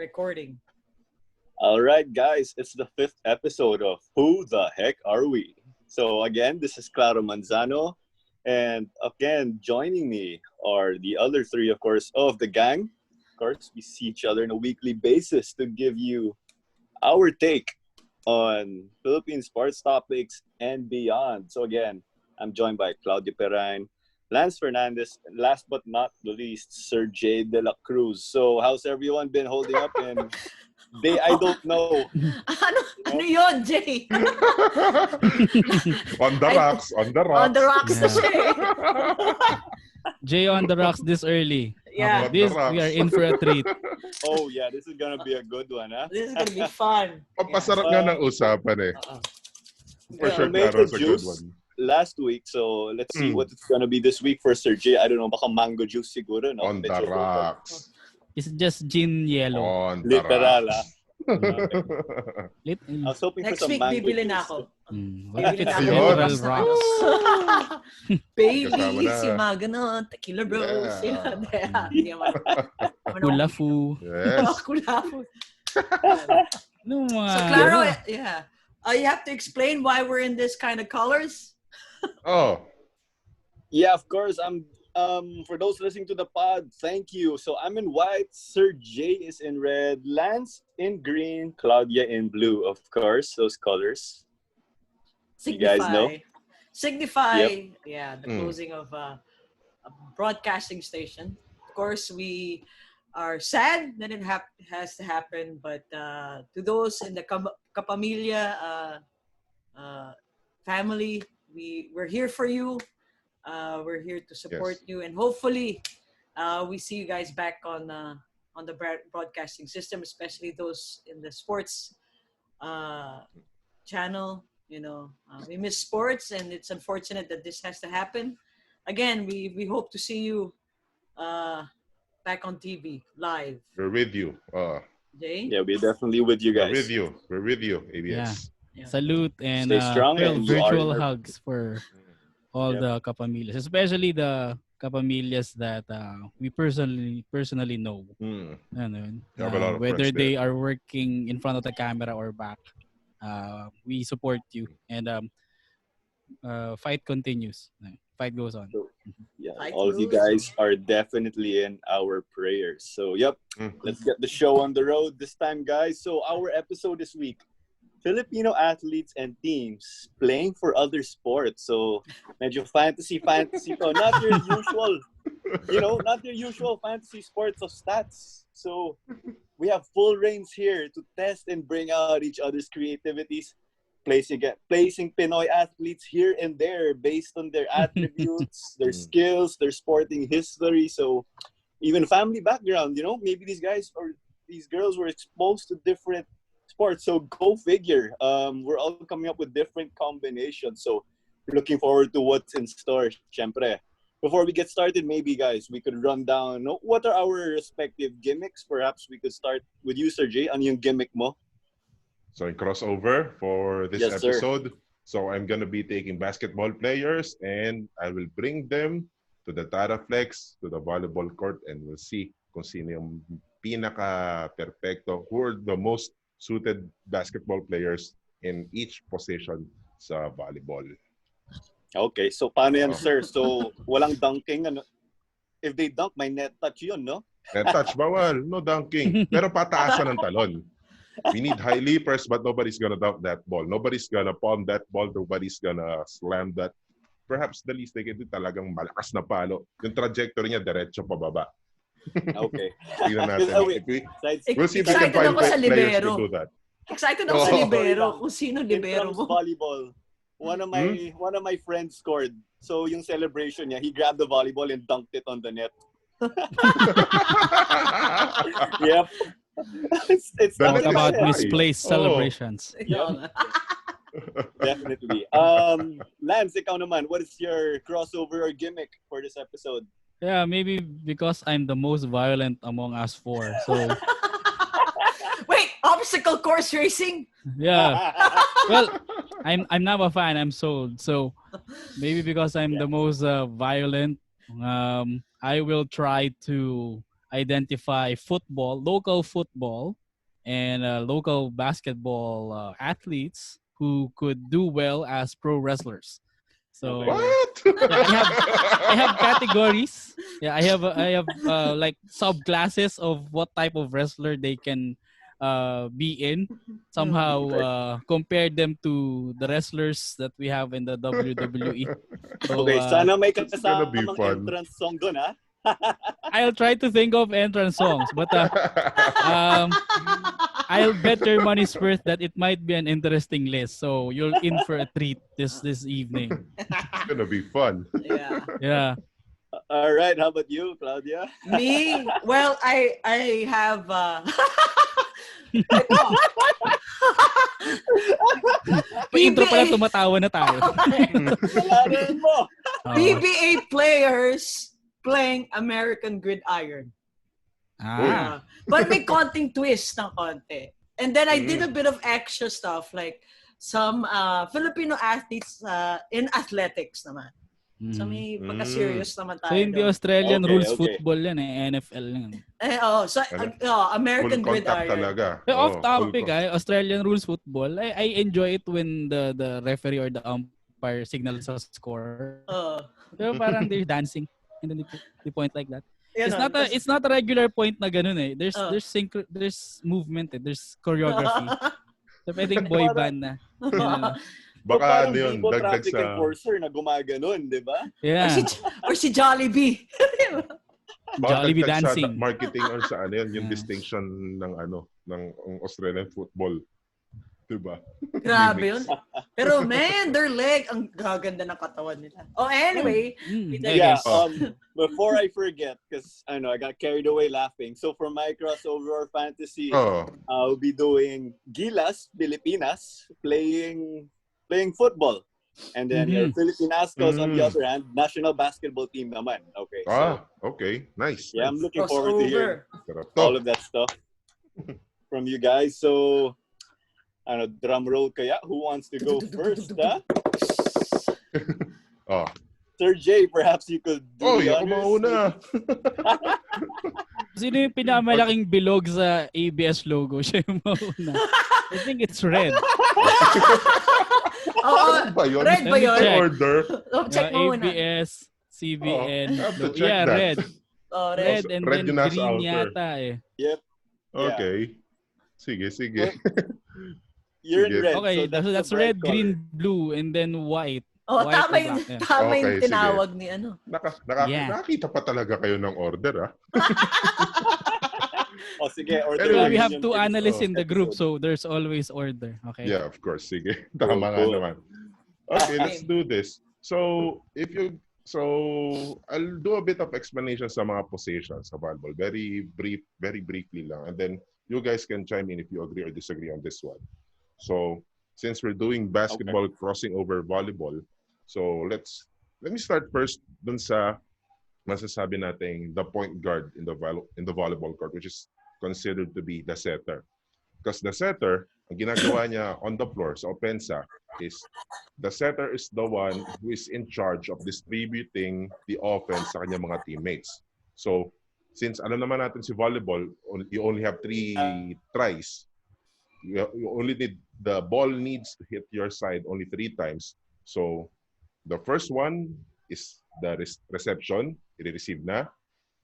recording. All right, guys, it's the 5th episode of Who the Heck Are We? So again, this is Claro Manzano, and again, joining me are the other three, of course, of the gang. Of course, we see each other on a weekly basis to give you our take on Philippine sports topics and beyond. So again, I'm joined by Claudio Perain, Lance Fernandez, and last but not the least, Sir Jay De La Cruz. So how's everyone been holding up in day I don't know? Ano yun, Jay? On the rocks. On the rocks na siya eh. Jay on the rocks this early. Yeah. This, we are in for a treat. Oh yeah, this is gonna be a good one, huh? This is gonna be fun. Pampasarap nga ng usapan eh. For sure, made Claro, the it's a good juice one. last week, so let's see what it's gonna be this week for Sir J. I don't know, baka mango juice siguro, no? On the rocks. It's just gin yellow. On the Literal, rocks. I was hoping Next for some week, mango bibili juice. na ako. What if it's Ayun. mineral rocks? Baileys, Kasama na. yung mga ganon, tequila bros. Yeah. Kulafu. Yes. Kulafu. No, mga... So, Claro, yeah. You have to explain why we're in this kind of colors. Oh. Yeah, of course. I'm for those listening to the pod, thank you. So I'm in white, Sir J is in red, Lance in green, Claudia in blue, of course, those colors. You guys know? Signify, yeah, the closing of a broadcasting station. Of course, we are sad that it has to happen, but to those in the Kapamilya family, we're here for you. We're here to support you, and hopefully, we see you guys back on the broadcasting system, especially those in the sports channel. You know, we miss sports, and it's unfortunate that this has to happen. Again, we hope to see you back on TV live. We're with you. Jay? Yeah, we're definitely with you guys. We're with you, ABS. Yeah. Salute and Stay strong and you are virtual our- hugs for all the Kapamillas, especially the Kapamillas that we personally know. Ano yun? You have a lot of Whether friends they there. are working in front of the camera or back, we support you, and fight continues. Fight goes on. So, yeah, Fight all of you goes guys are definitely in our prayers. So, yep, let's get the show on the road this time, guys. So, our episode this week, Filipino athletes and teams playing for other sports. So, medyo fantasy to. Not your usual, not your usual fantasy sports of stats. So, we have full reins here to test and bring out each other's creativities, placing Pinoy athletes here and there based on their attributes, their skills, their sporting history. So, even family background, maybe these guys or these girls were exposed to different sports. So go figure. We're all coming up with different combinations. So we're looking forward to what's in store, syempre. Before we get started, maybe, guys, we could run down what are our respective gimmicks. Perhaps we could start with you, Sir Jay. Ano yung gimmick mo? So in crossover for this Yes, sir. episode, so I'm going to be taking basketball players and I will bring them to the Taraflex, to the volleyball court, and we'll see kung sino yung pinaka-perfecto, who are the most suited basketball players in each position sa volleyball. Okay, so paano yan, sir? So walang dunking. If they dunk, may net touch yun, no? Net touch, bawal. No dunking. Pero pataasan ng talon. We need high leapers, but nobody's gonna dunk that ball. Nobody's gonna palm that ball. Nobody's gonna slam that. Perhaps the least they can do talagang malakas na palo. Yung trajectory niya, diretso pababa. Okay. Tingnan natin. We'll see if we can Excited find ako sa players libero. to do that. Excited ako sa libero. Kung sino In libero terms mo. volleyball, one of my friends scored. So yung celebration niya, he grabbed the volleyball and dunked it on the net. Yep. It's Talk That's about why. misplaced celebrations. Yeah. Definitely. Lance, ikaw naman, what is your crossover or gimmick for this episode? Yeah, maybe because I'm the most violent among us four. So Wait, obstacle course racing? yeah. Well, I'm not a fan. I'm sold. So maybe because I'm the most violent, I will try to identify local football, and local basketball athletes who could do well as pro wrestlers. So What? yeah, I have categories. Yeah, I have like subclasses of what type of wrestler they can be in. Somehow compare them to the wrestlers that we have in the WWE. So Okay, sana may It's gonna be kasamang fun. entrance song dun, ha? I'll try to think of entrance songs, but I'll bet your money's worth that it might be an interesting list. So you're in for a treat this evening. It's gonna be fun. Yeah. Yeah. All right, how about you, Claudia? Me? Well, I have May intro pala, tumatawa na tayo. Kalarin mo! PBA players playing American Gridiron. But may konting twist ng konti. And then I did a bit of extra stuff like some Filipino athletes in athletics naman. So may pagka-serious naman tayo. So hindi Australian rules football yan NFL yan. So American Full contact Gridiron. talaga. Off topic, Australian rules football, I enjoy it when the referee or the umpire signals a score. Pero parang they're dancing and then they point like that. It's not a regular point na ganun eh. There's movement eh. There's choreography. So pwedeng boy band na. Baka ano yun, dagdag traffic sa... enforcer na gumaganon, di ba? Yeah. Or si Jollibee. Jollibee dagdag dancing. Sa marketing or sa ano yun, yung distinction ng ng Australian football. Diba? Grabe yun. Pero man, their leg, ang gaganda ng katawan nila. Anyway. Before I forget, because I know I got carried away laughing. So for my crossover or fantasy, I'll be doing Gilas, Pilipinas, playing football. And then your Philippine Azkals on the other hand, national basketball team naman. Okay. Okay. Nice. Yeah, I'm looking forward to hearing all of that stuff from you guys. So, drum roll kaya? Who wants to go first, huh? Sir Jay, perhaps you could do the honors. Ako mauna. Sino yung pinamalaking bilog sa ABS logo? Siya yung mauna. I think it's red. Red ba yun? Red ba yun? Order. Check mo muna. ABS, CBN. Yeah, red. Red. And red then yung green outer. yata eh. Yep. Okay. Sige. You're in red. Okay, so that's red, color. green, blue, and then white. Tama yung Okay, tinawag ni ano. Nakakita pa talaga kayo ng order, Sige, order. Anyway, we have two analysts in the group, so there's always order. Okay. Yeah, of course. Sige. Tama nga naman. Okay, let's do this. So, I'll do a bit of explanation sa mga positions sa volleyball. Very briefly lang. And then you guys can chime in if you agree or disagree on this one. So, since we're doing basketball crossing over volleyball, so let me start first dun sa masasabi nating the point guard in the volleyball court, which is considered to be the setter. Because the setter, ang ginagawa niya on the floor sa opensa is the setter is the one who is in charge of distributing the offense sa kanyang mga teammates. So, since alam naman natin si volleyball, you only have 3 tries. You only need, the ball needs to hit your side only 3 times. So, the first one is the reception, i-receive na.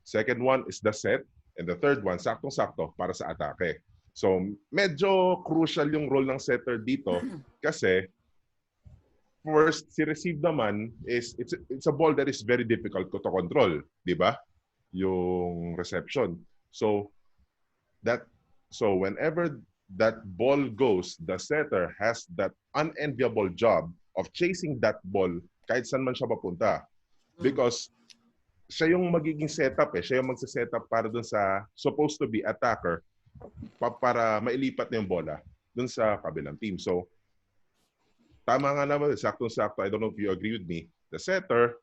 Second one is the set. And the third one, saktong-sakto para sa atake. So, medyo crucial yung role ng setter dito kasi first, si receive naman is, it's a ball that is very difficult to control, di ba? Yung reception. So, whenever that ball goes, the setter has that unenviable job of chasing that ball kahit saan man siya papunta. Because siya yung magiging setup siya yung magsa-setup para dun sa supposed to be attacker para mailipat na yung bola dun sa kabilang team. So, tama nga naman, saktong-sakto, I don't know if you agree with me, the setter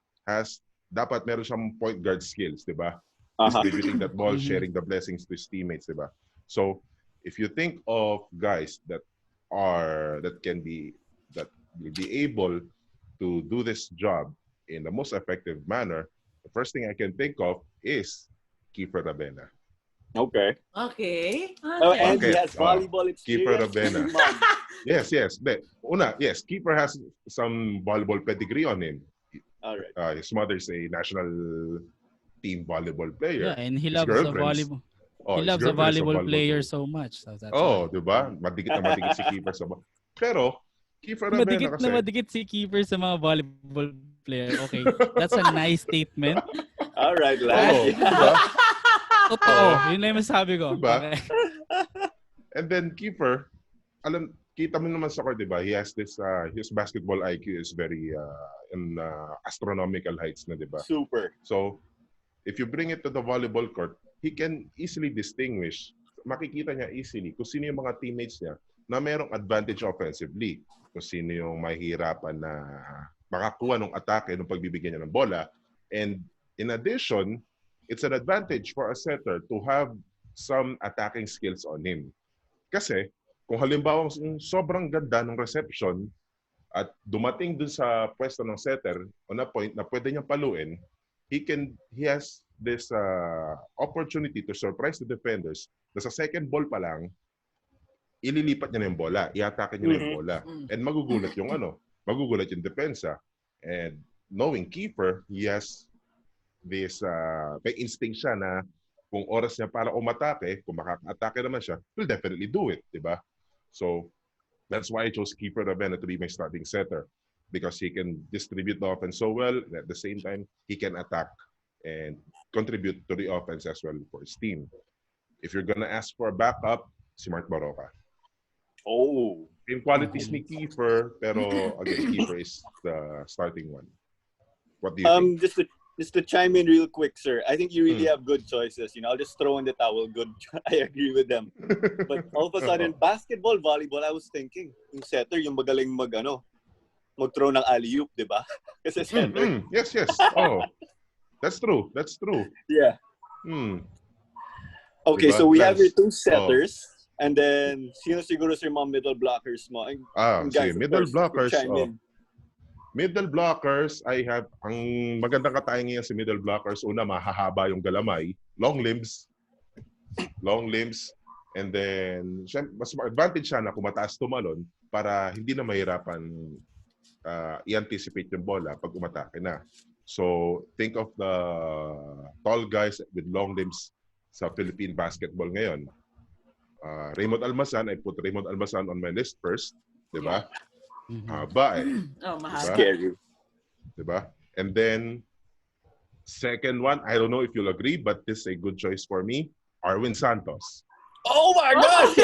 dapat meron siyang point guard skills, di ba? Distributing that ball, sharing the blessings to his teammates, di ba? So, if you think of guys that will be able to do this job in the most effective manner, the first thing I can think of is Kiefer Ravena. Okay. Okay. Oh, and he has volleyball Kiefer experience. Ravena. Yes. Kiefer has some volleyball pedigree on him. All right. His mother's a national team volleyball player. Yeah, and he his loves a girlfriend's volleyball. Oh, He his loves a girlfriend is a volleyball volleyball player player. so much. So that's Oh, why. di ba? Madikit na madikit si Kiefer sa Pero, Kiefer Ravena kasi. Madikit si Kiefer sa mga volleyball player. Okay, that's a nice statement. All right, lad. Oh, diba? Totoo. Yun lang yung masabi ko. Diba? Okay. And then Kiefer, kita mo naman sa court, di ba? He has this, his basketball IQ is very in astronomical heights na, di ba? Super. So, if you bring it to the volleyball court, he can easily distinguish, makikita niya easily kung sino yung mga teammates niya na merong advantage offensively. Kung sino yung mahihirapan na makakuha ng atake nung pagbibigyan niya ng bola. And in addition, it's an advantage for a setter to have some attacking skills on him. Kasi, kung halimbawa sobrang ganda ng reception at dumating dun sa pwesto ng setter on a point na pwede niyang paluin, he has this opportunity to surprise the defenders na sa second ball pa lang, ililipat niya na yung bola, i-atake niya na yung bola. And magugulat yung depensa. And knowing Kiefer, he has this, may instinct siya na kung oras niya para umatake, kung makaka-atake naman siya, he'll definitely do it, di ba? So, that's why I chose Kiefer Ravena to be my starting setter. Because he can distribute the offense so well, and at the same time, he can attack and contribute to the offense as well for his team. If you're gonna ask for a backup, si Mark Baroka. Oh. In qualities ni Kiefer, pero again, Kiefer is the starting one. What do you think? Just to chime in real quick, sir. I think you really have good choices. I'll just throw in the towel. Good. I agree with them. But all of a sudden, basketball, volleyball, I was thinking, yung setter, yung magaling mag-throw ng alley-oop, di ba? Kasi setter. Yes. Oh, that's true. Yeah. Okay, Diba? So we have your two setters. And then, sino siguro sa mga middle blockers mo? Guys, middle blockers. Middle blockers, ang magandang katayan ngayon sa middle blockers, una, mahahaba yung galamay, long limbs, and then, mas advantage siya na kung mataas tumalon para hindi na mahirapan i-anticipate yung bola pag umatake na. So, think of the tall guys with long limbs sa Philippine basketball ngayon. Raymond Almasan, I put Raymond Almasan on my list first, di ba? Haba mahaba. Scary. Diba? And then, second one, I don't know if you'll agree, but this is a good choice for me, Arwind Santos. Oh my gosh!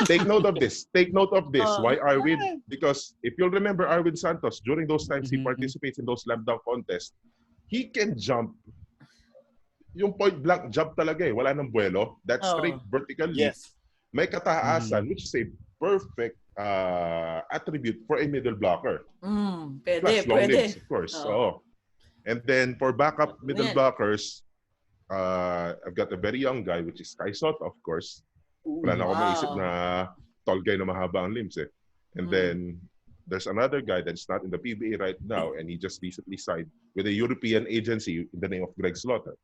Take note of this. Why Arwind? Because if you'll remember Arwind Santos, during those times he participates in those slam dunk contests, he can jump. Yung point blank jump talaga eh. Wala nang buwelo. That straight vertical leap. Yes. May kataasan, which is a perfect attribute for a middle blocker. Plus long limbs, of course. And then for backup middle blockers, I've got a very young guy, which is Sotto, of course. Wala na ako maisip na tall guy na mahaba ang limbs eh. And then there's another guy that's not in the PBA right now, and he just recently signed with a European agency in the name of Greg Slaughter.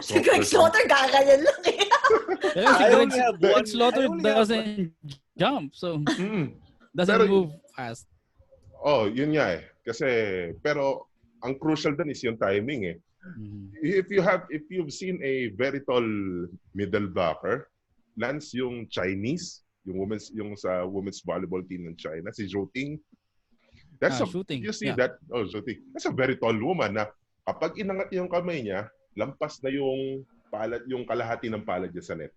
Si Greg Slaughter, gaganyan lang eh. Greg Slaughter doesn't jump, so doesn't move fast. Oh, yun nga eh. Kasi, pero ang crucial dun is yung timing eh. If you've seen a very tall middle blocker, Lance yung Chinese, yung sa women's volleyball team ng China, si Zhou Ting. Shooting. You see that? Oh, Zhou Ting. That's a very tall woman na kapag inangat yung kamay niya, lampas na yung palad, yung kalahati ng palad niya sa net.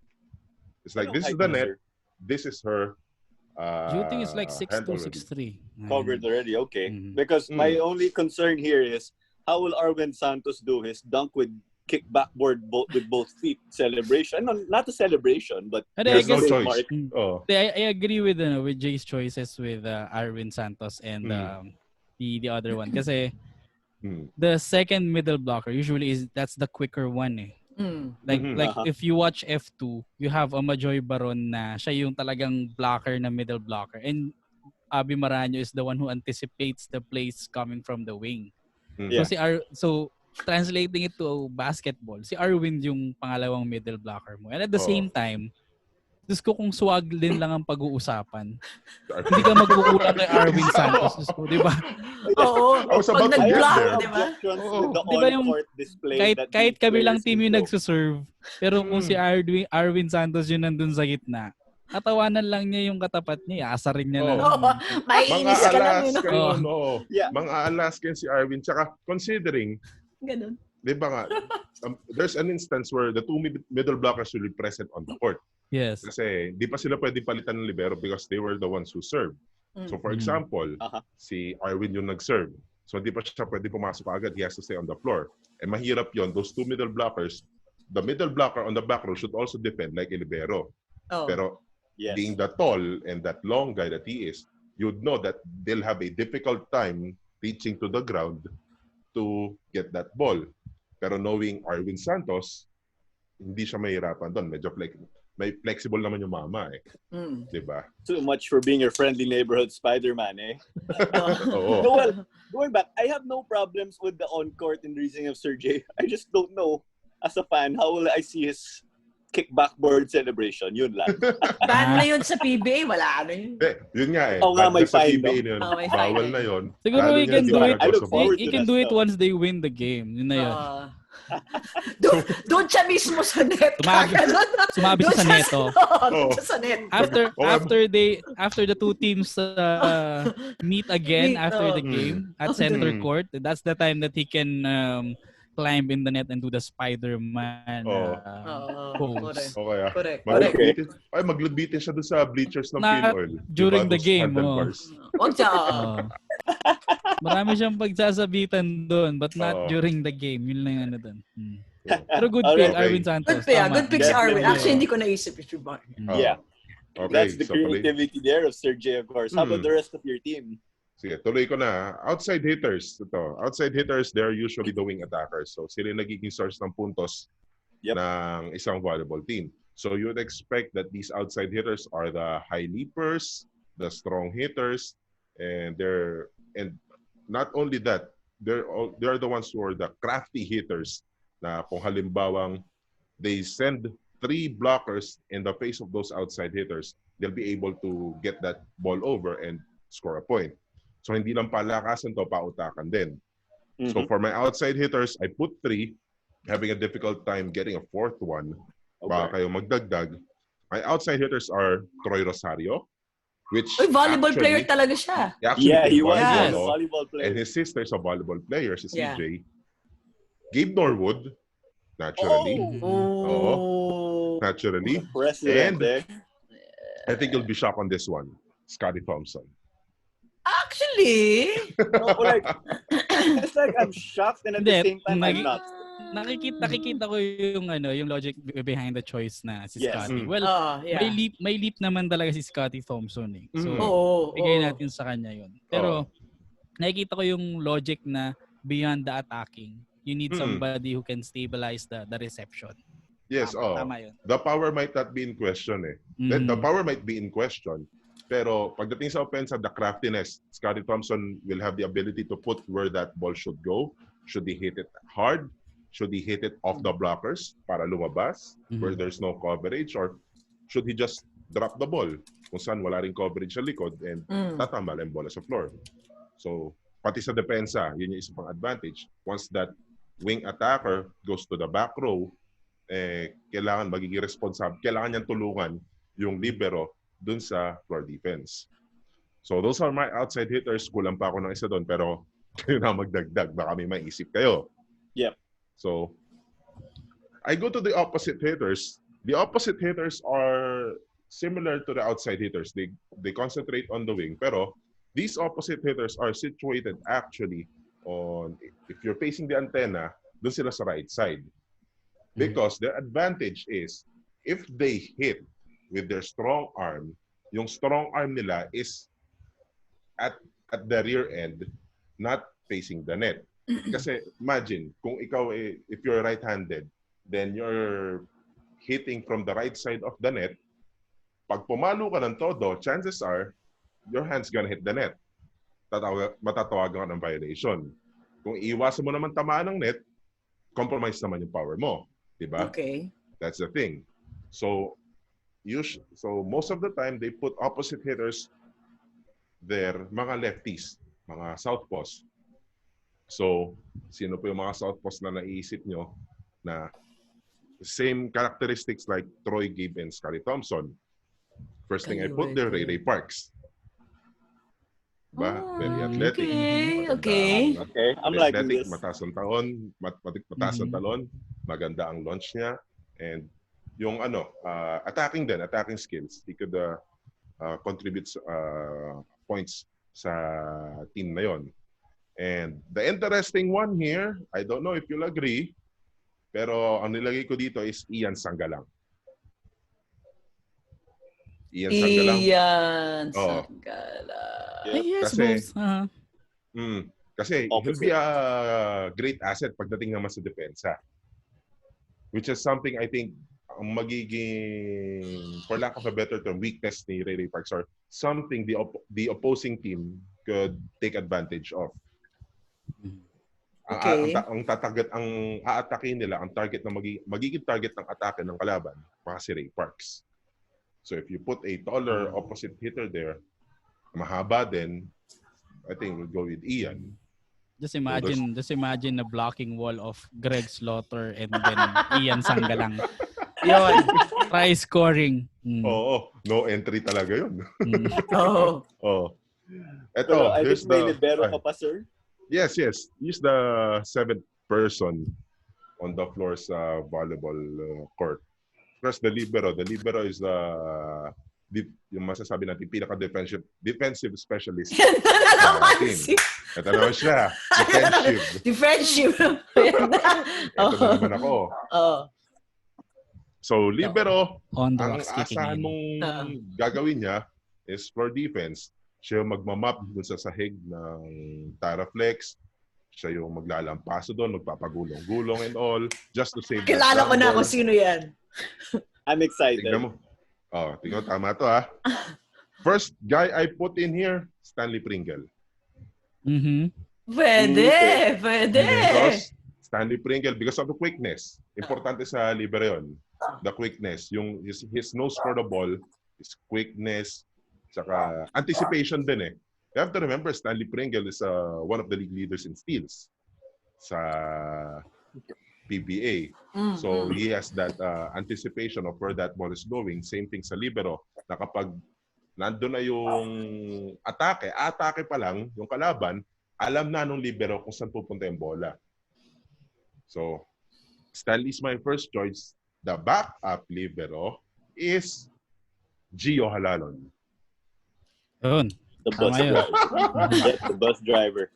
It's like, this is the net, this is her. Shooting is like 6'2", 6'3". Covered already, okay. Because my only concern here is, how will Arwind Santos do his dunk with kick backboard with both feet celebration? No, not a celebration, but there's no choice. I agree with Jay's choices with Arwind Santos and the other one. Kasi the second middle blocker usually that's the quicker one eh. Like if you watch F2, you have a Majoy Baron na siya yung talagang blocker na middle blocker, and Abi Maranyo is the one who anticipates the plays coming from the wing. So translating it to basketball, si Arwind yung pangalawang middle blocker mo. And at the same time, Diyos ko kung swag din lang ang pag-uusapan. Hindi ka magkukulang kay Arwind Santos. Diyos ko, di ba? Oo. Pag nag-block, di ba? Di ba yung kahit kami lang team yung nagsuserve, pero kung si Arwind Santos yung nandun sa gitna, katawanan lang niya yung katapat niya, aasarin niya na lang. Maiinis ka lang. Mga alas kayo si Arwind. Tsaka considering, ganun. Di ba nga, there's an instance where the two middle blockers will be present on the court. Yes. Kasi di pa sila pwede palitan ng libero because they were the ones who served. So for example, si Arwind yung nag-serve. So di pa siya pwede pumasok agad. He has to stay on the floor. And mahirap yon. Those two middle blockers, the middle blocker on the back row should also defend like a libero. Pero being that tall and that long guy that he is, you'd know that they'll have a difficult time reaching to the ground to get that ball. Pero knowing Arwind Santos, hindi siya mahirapan doon. Medyo may flexible naman yung mama eh. Diba? Too much for being your friendly neighborhood Spider-Man eh. Well, going back, I have no problems with the on-court and reasoning of Sergey. I just don't know, as a fan, how will I see his kick backboard celebration? Yun lang. Ban na yun sa PBA? Wala na yun. Yun nga eh. Oo nga, may sa fine. PBA yun. Bawal na yun. Siguro he can do it. He can do it once they win the game. Yun na yun. Doon siya mismo sa net. Sumabi siya sa neto. Sa net. After the two teams meet again after the game at center court, that's the time that he can climb in the net and do the Spider-Man pose. Correct. Maglabitin siya doon sa bleachers ng Pinoil. During the game. Huwag siya. Marami siyang pagsasabitan doon, but not during the game. Yun lang yung ano doon. Pero good pick, Arwind Santos. Good pick si Arwind. Actually, hindi ko naisip yung Yeah. That's the creativity there of Sergey, of course. How about the rest of your team? Sige, tuloy ko na. Outside hitters. Outside hitters, they're usually the wing attackers. So, sila yung nagiging source ng puntos ng isang volleyball team. So, you would expect that these outside hitters are the high leapers, the strong hitters, and not only that, they're the ones who are the crafty hitters na kung halimbawang they send 3 blockers in the face of those outside hitters, they'll be able to get that ball over and score a point. So hindi lang palakasan to, pautakan din. So for my outside hitters, I put 3, having a difficult time getting a 4th one. Baka kayo magdagdag. My outside hitters are Troy Rosario, which volleyball player talaga siya. He was a volleyball player. And his sister is a volleyball player, si CJ. Gabe Norwood, naturally. Naturally. And I think you'll be shocked on this one. Scotty Thompson. Actually, it's like I'm shocked and at the same time I'm not. Nakikita ko yung logic behind the choice na si Scotty. Well, may leap naman talaga si Scotty Thompson eh. So, bigay natin sa kanya yun. Pero, nakikita ko yung logic na beyond the attacking, you need somebody who can stabilize the reception. Yes, tama yun. The power might not be in question eh. The power might be in question. Pero pagdating sa offense, the craftiness, Scotty Thompson will have the ability to put where that ball should go. Should he hit it hard? Should he hit it off the blockers para lumabas where there's no coverage? Or should he just drop the ball kung saan wala rin coverage sa likod and tatambal ang bola sa floor? So, pati sa depensa, yun yung isa pang advantage. Once that wing attacker goes to the back row, kailangan magiging responsable. Kailangan niyang tulungan yung libero dun sa floor defense. So those are my outside hitters. Kulang pa ako ng isa doon pero kayo na magdagdag. Baka may maisip kayo. Yep. So I go to the opposite hitters. The opposite hitters are similar to the outside hitters. They concentrate on the wing. Pero these opposite hitters are situated actually on, if you're facing the antenna, dun sila sa right side. Because their advantage is if they hit with their strong arm, yung strong arm nila is at the rear end, not facing the net. Kasi imagine, kung ikaw, if you're right-handed, then you're hitting from the right side of the net. Pag pumalo ka ng todo, chances are, your hand's gonna hit the net. Matatawagan ka ng violation. Kung iwasan mo naman tamaan ng net, compromise naman yung power mo. Diba? Okay. That's the thing. So, so most of the time, they put opposite hitters there, mga lefties, mga southpaws. So, sino po yung mga southpaws na naiisip nyo na same characteristics like Troy Gibb and Scotty Thompson? First thing I put there, Ray Parks. Diba? Very athletic. Okay. I'm liking athletic, this. mataas ang taon, mataas ang talon, maganda ang launch niya, and yung attacking skills. He could contribute points sa team na yon. And the interesting one here, I don't know if you'll agree, pero ang nilagay ko dito is Ian Sangalang. Ian Sangalang. Yes, kasi, both. kasi he'll be a great asset pagdating naman sa depensa. Which is something I think ang magiging, for lack of a better term, weakness ni Ray Parks, or something the opposing team could take advantage of. Okay. Ang aatakin nila, ang target na magiging target ng atake ng kalaban, baka si Ray Parks. So if you put a taller opposite hitter there, mahaba din, I think we'll go with Ian. Just imagine a blocking wall of Greg Slaughter and then Ian Sangalang. Yun, try scoring. Oo, no entry talaga yun. Oh. Eto, I here's think may libero ka pa, sir. Yes. He's the 7th person on the floor sa volleyball court. Plus the libero. The libero is yung masasabi natin defensive specialist. Ito naman siya. Defensive. Ito naman ako. So libero, ang asahan mong gagawin niya is for defense. Siya yung magmamap dun sa sahig ng Taraflex. Siya yung maglalampaso doon, magpapagulong-gulong and all, just to save. Kilala ko na kung sino yan. I'm excited. Tingnan mo. Tingnan, tama to ha. First guy I put in here, Stanley Pringle. Pwede. Because Stanley Pringle, because of the quickness. Importante sa libero yun. The quickness. Yung his nose for the ball, his quickness, saka anticipation din eh. You have to remember, Stanley Pringle is one of the league leaders in steals sa PBA. So he has that anticipation of where that ball is going. Same thing sa libero, na kapag nandun na yung atake pa lang, yung kalaban, alam na nung libero kung saan pupunta yung bola. So, Stanley is my first choice. The backup libero is Gio Halalon. Yun. The bus driver. The bus driver.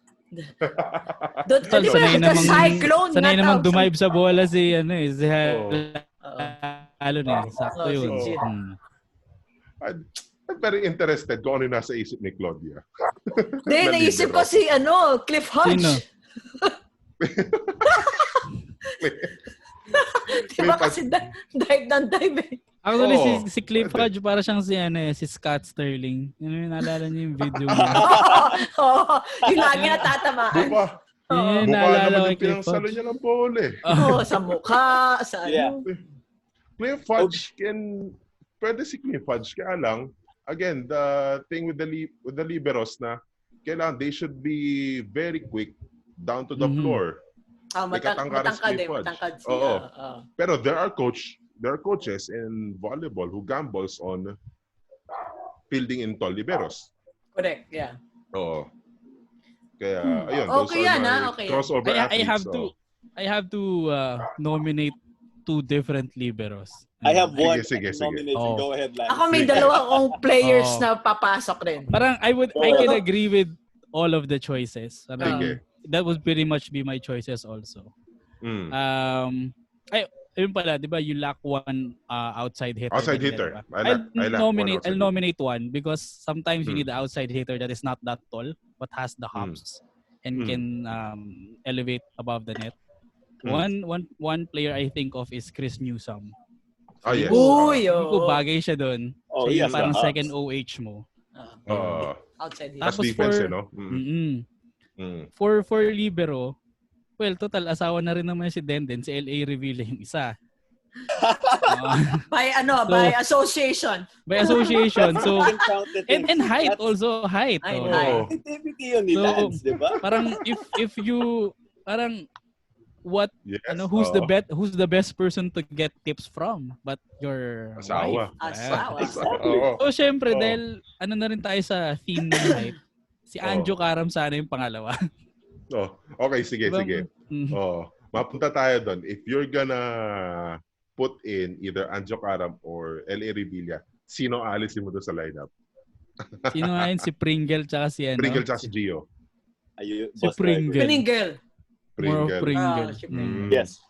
Sanay namang dumive sa bola si Halon eh. Sakto yun. I'm very interested kung ano nasa isip ni Claudia. Hindi, naisip ko si Cliff Hodge. Diba kasi dive eh. Actually, si Cliff Hodge para siyang si Scott Sterling. Naalala niyo yung video niya? Yung lagi natatabaan. Mukha naman yung pinangsalo niya ng bola eh. Sa mukha, sa Cliff Hodge pwede si Cliff Hodge. Kaya lang, again, the thing with the liberos na kailangan they should be very quick down to the floor. Matangkad siya. Pero there are coaches in volleyball who gambles on fielding in tall liberos. Correct, yeah. Oo. Kaya, ayun. Okay yan, okay. Crossover athletes. I have to nominate 2 different liberos. I have one sige. nomination. Go ahead, Lance. Ako may 2 akong players na papasok rin. Parang I can agree with all of the choices. That would pretty much be my choices also. Ayun pala, di ba, you lack one outside hitter. Outside hitter. I'll nominate one because sometimes you need the outside hitter that is not that tall but has the hops and can elevate above the net. One player I think of is Chris Newsome. Yes. Ko bagay siya doon. Siya yung parang second OH mo. Outside hitter. Tapos defense, no? For libero, Well, total, asawa na rin naman si Denden. Si L.A. Revilla yung isa. By association. By association. So, Count the things. and height also. Height. Height. Activity yun ni Lance, di ba? Parang if you, parang, what, who's the best person to get tips from but your asawa. Wife? Asawa. Exactly. So, syempre, dahil, na rin tayo sa theme ng height, si Anjo Karam sana yung pangalawa. Okay, sige. Mapunta tayo doon. If you're gonna put in either Anjo Karam or L.A. Revilla, sino alisin mo doon sa lineup? Sino ngayon? Si Pringle tsaka si ano? Pringle tsaka si Gio. Si Pringle. More Pringle. Yes.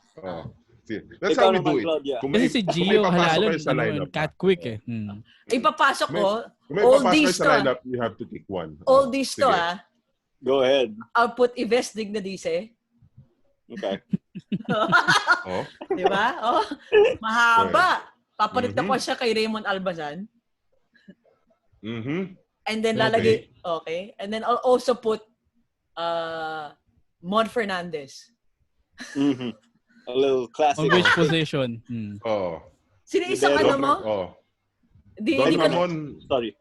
That's how we do it. Kasi si Gio halalo cat quick eh. Ipapasok ko. Kung may papasok kayo sa lineup, you have to pick one. Oldies to Go ahead. I'll put Ives Dignadice. Okay. Di ba? Mahaba. Papalit na ko siya kay Raymond Albazan. And then lalagay, okay. And then I'll also put Mon Fernandez. A little classic. On which position? Sino isang ano mo? Don Ramon. Sorry.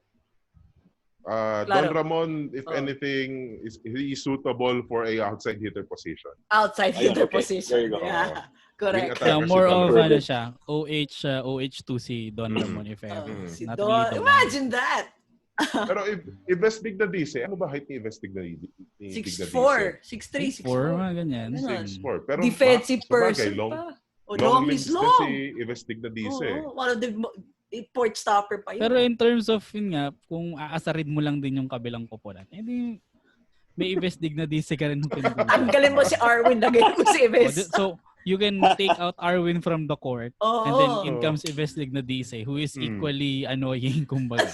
Don Ramon, if anything, he is suitable for a outside hitter position. Outside hitter position. There you go. Yeah. Correct. More of siya, OH2 si Don Ramon if ever. Si Don. Imagine that. Pero Ives Dignadice, ano ba height ni Ives Dignadice? 6'4", 6'3", 6'4". Mga ganyan. 6'4". Pero defensive person pa. Long is long. Si Ives Dignadice. One of the port stopper pa yun. Pero in terms of yun nga, kung aasarin mo lang din yung kabilang koponan, edi may Ives Dignadice ka rin yung pinag-usapan. Tanggalin mo si Arwind, lagay mo si Ives. So, you can take out Arwind from the court and then in comes Ives Dignadice who is equally annoying kumbaga.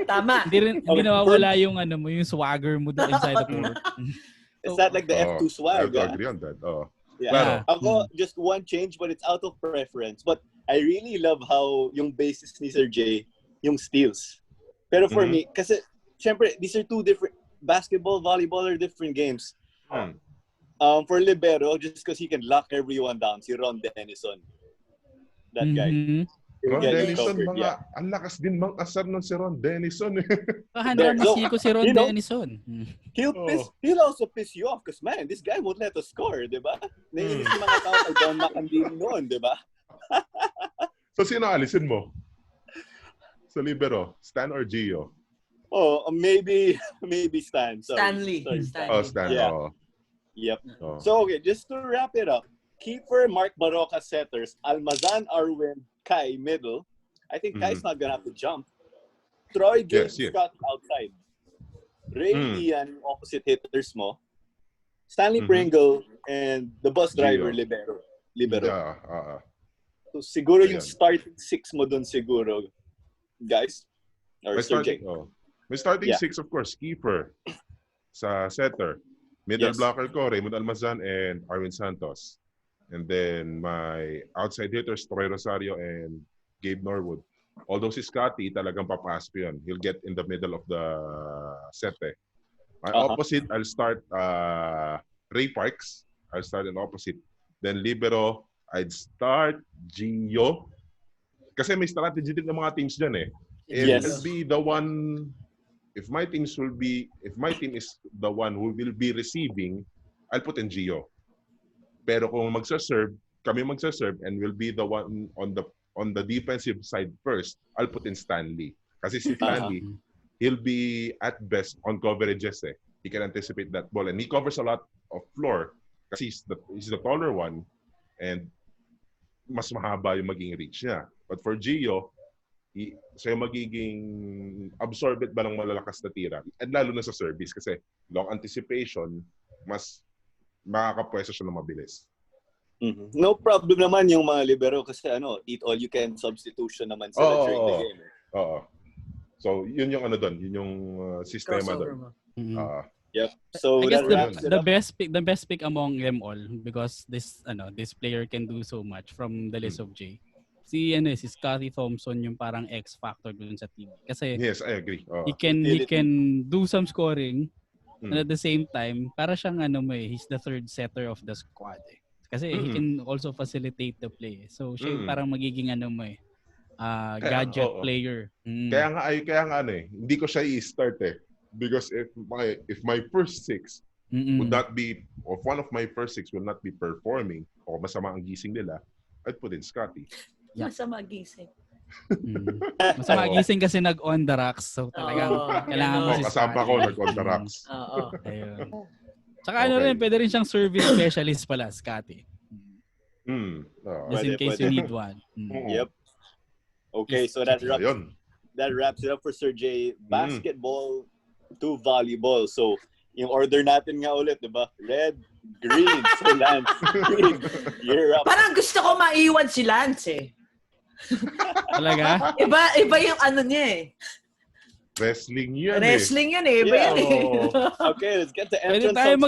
Tama. Hindi nawawala yung yung swagger mo doon inside the court. Is that like the F2 swag? I agree on that. Yeah. Ako, just one change but it's out of preference. But I really love how yung basis ni Sir J, yung steals. Pero for me, kasi syempre, these are two different, basketball, volleyball are different games. For libero, just because he can lock everyone down, si Ron Denison. That guy. Ron Denison, ang lakas din mang asar ng si Ron Denison. Kahanaan ko si Ron Denison. He'll also piss you off because, man, this guy won't let us score, di ba? Naiinis yung mga tao kay Don Macandini noon, di ba? So, sino alisin mo? Sa libero, Stan or Gio? Maybe Stan. Stanley. Stan. Yeah. Yep. So, okay, just to wrap it up, Kiefer, Mark Baroka setters, Almazan, Arwind, Kai middle. I think Kai's not gonna have to jump. Troy James Scott outside. Ray Ian, opposite hitters mo. Stanley Pringle and the bus driver, Libero. So, siguro yung starting six mo dun siguro, guys. Or Sir Jake. May starting six, of course, Kiefer sa setter. Middle blocker ko, Raymond Almazan and Arwind Santos. And then my outside hitters, Troy Rosario and Gabe Norwood. Although si Scotty, talagang papasok yun. He'll get in the middle of the set eh. My opposite, I'll start Ray Parks. I'll start an opposite. Then libero, I'd start Gio. Kasi may strategy din ng mga teams dyan eh. It'll be the one, if my team is the one who will be receiving, I'll put in Gio. Pero kung kami magsaserve and will be the one on the defensive side first, I'll put in Stanley. Kasi si Stanley, he'll be at best on coverages eh. He can anticipate that ball and he covers a lot of floor kasi he's the taller one and mas mahaba yung maging reach niya. But for Gio, siya magiging absorbent ba ng malalakas na tira? At lalo na sa service kasi long anticipation, mas makakapwesto siya ng mabilis. No problem naman yung mga libero kasi eat all you can substitution naman sila during the game. So yun yung doon, yun yung sistema doon. Yep. So I guess the best pick among them all because this player can do so much from the list of J. Si Scotty Thompson yung parang X factor dun sa team. Kasi yes, I agree. He can do some scoring And at the same time, para siyang he's the third setter of the squad. Kasi he can also facilitate the play. So siya yung parang magiging gadget player. Kaya nga hindi ko siya i-start because if my first six would not be, or one of my first six will not be performing o masama ang gising nila, I'd put in Scotty. Yeah. Masama gising. Masama gising kasi nag-on the rocks. So talagang kailangan mo si Scotty. Kasama ko nag-on the rocks. Ayun. Tsaka rin, pwede rin siyang service specialist pala, Scotty. Just in case you need one. Yep. Okay, so that wraps it up for Sir J. Basketball to volleyball. So, yung order natin nga ulit, diba? Red, green, so Lance. Green, you're up. Parang gusto ko maiwan si Lance Talaga? Iba yung niya Wrestling yun Iba yan Okay, let's get the entrance. Pwede tayo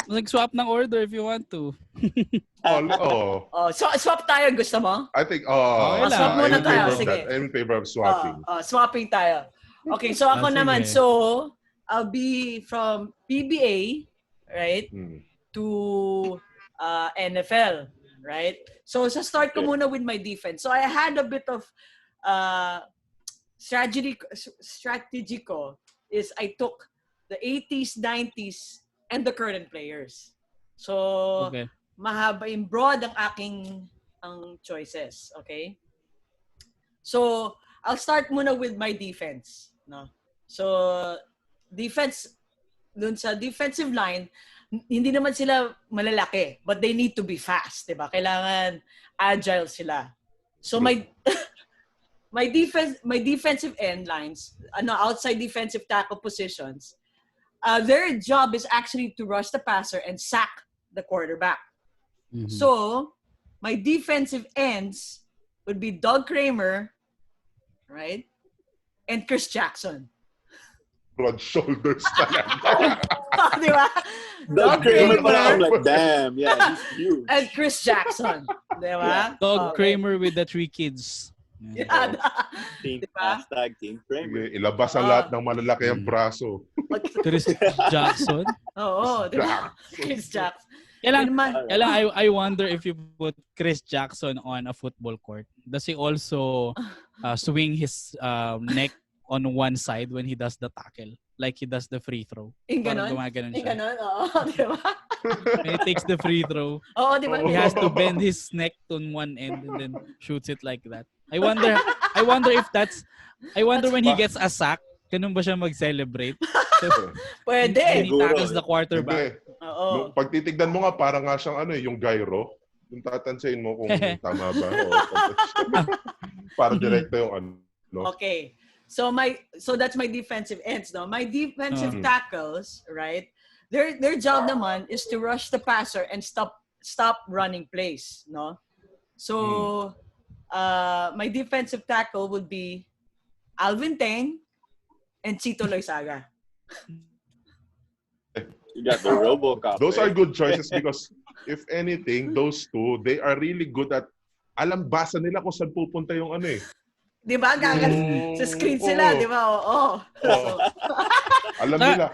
mag-swap ng order if you want to. So, swap tayo. Gusto mo? I think, swap muna tayo. Sige. I'm in favor of swapping. Swapping tayo. Okay, so ako naman. So, I'll be from PBA, right, to NFL, right? So, start ko muna with my defense. So, I had a bit of strategy ko is I took the 80s, 90s, and the current players. So, mahaba yung broad ang aking choices. Okay? So, I'll start muna with my defense. No? So, defense, dun sa defensive line, hindi naman sila malalaki, but they need to be fast. Diba? Kailangan agile sila. So, my defensive end lines, outside defensive tackle positions, their job is actually to rush the passer and sack the quarterback. So, my defensive ends would be Doug Kramer, right? And Chris Jackson. Broad shoulders talaga. Di ba? Doug Kramer, I'm like, damn, yeah, he's huge. And Chris Jackson. Di ba? Doug Kramer with the 3 kids. Yeah. Team Diba? Team Kramer. Ilabas ang lahat ng malalaki ang braso. Chris Jackson? Oo, diba? Chris Jackson. I wonder if you put Chris Jackson on a football court, does he also swing his neck on one side when he does the tackle? Like he does the free throw? Yung ganon? Yung ganon, oo. Diba? When he takes the free throw, diba? He has to bend his neck on one end and then shoots it like that. I wonder when he gets a sack, ganun ba siya mag-celebrate? Pwede. When he tackles the quarterback. Oo. Pag titignan mo nga, parang nga siyang yung gyro. Yung tatansayin mo kung tama ba. Para direkto yung Okay. So that's my defensive ends, no? My defensive tackles, right? Their job naman is to rush the passer and stop running plays, no? So my defensive tackle would be Alvin Teng and Chito Loizaga. You got the RoboCop. Those are good choices because if anything, those two, they are really good at basa nila kung saan pupunta yung Di ba? Sa screen sila, di ba? Oo. Alam nila,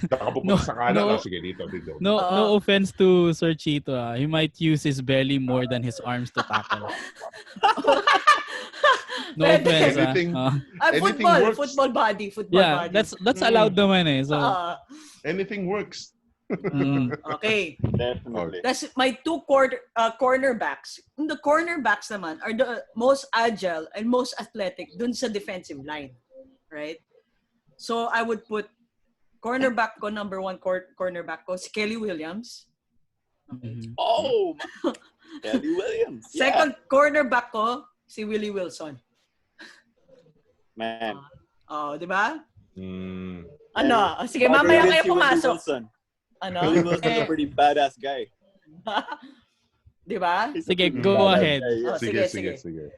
nakapupunta sa kanan. Sige, dito. No offense to Sir Chito. He might use his belly more than his arms to tackle. No offense. Football body. That's allowed naman So. Anything works. Okay. Definitely. That's my 2 cornerbacks. The cornerbacks naman are the most agile and most athletic dun sa defensive line. Right? So, I would put cornerback ko, number 1 cornerback ko, si Kelly Williams. Okay. Oh! Kelly Williams. Second cornerback ko, si Willie Wilson. Man. Di ba? Sige, mamaya kayo pumasok. Willie Wilson's a pretty badass guy. Di ba? Sige, go ahead. Sige.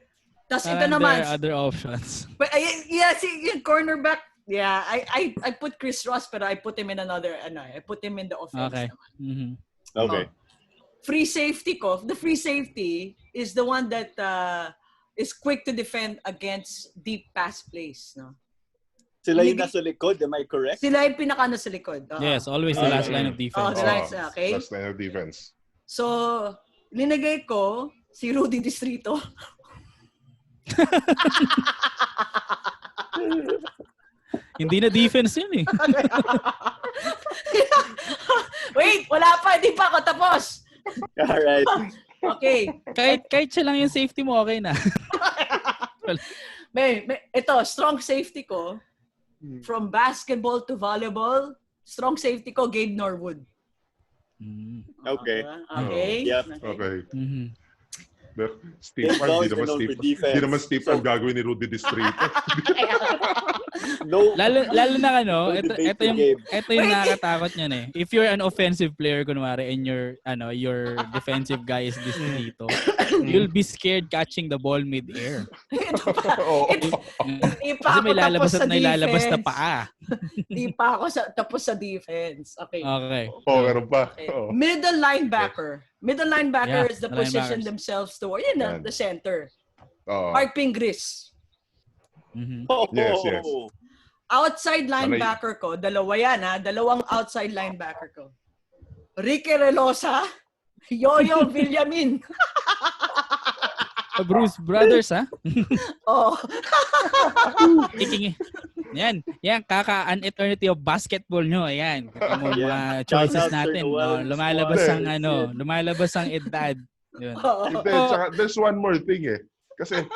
Tapos ito naman. There are other options. But, yung cornerback, I put Chris Ross, pero I put him in another, I put him in the offense. Okay. Okay. Free safety ko. The free safety is the one that is quick to defend against deep pass plays. No? Sila yung nasa likod, am I correct? Sila yung pinaka nasa likod. Yes, always the last line of defense. The last, okay. Last line of defense. So, linagay ko si Rudy Distrito. Hindi na defense yun eh. Wait, wala pa. Hindi pa ako tapos. Alright. Okay. Kahit siya lang yung safety mo, okay na. Ito, strong safety ko. From basketball to volleyball, strong safety ko, Gabe Norwood. Okay. Okay. Yep. Okay. Mm-hmm. Steve Arm, di naman Steve Arm gagawin ni Rudy Distrito. Lalo na ito yung nakakatakot niyan eh. If you're an offensive player kunwari and your defensive guy is Distrito, you'll be scared catching the ball mid-air. Kasi may lalabas at nailalabas na paa. Di pa ako tapos sa defense. Okay. Meron pa. Okay. Middle linebacker is the position themselves toward the center. Mark Pingris. Mm-hmm. Yes. Outside linebacker ko, dalawang outside linebacker ko. Ricky Relosa, Yoyo Villamin. Bruce Brothers, ha? Oh. Yan, kaka-an-eternity of basketball nyo. Ayan, mga choices natin. Lumalabas ang edad. There's one more thing eh. Kasi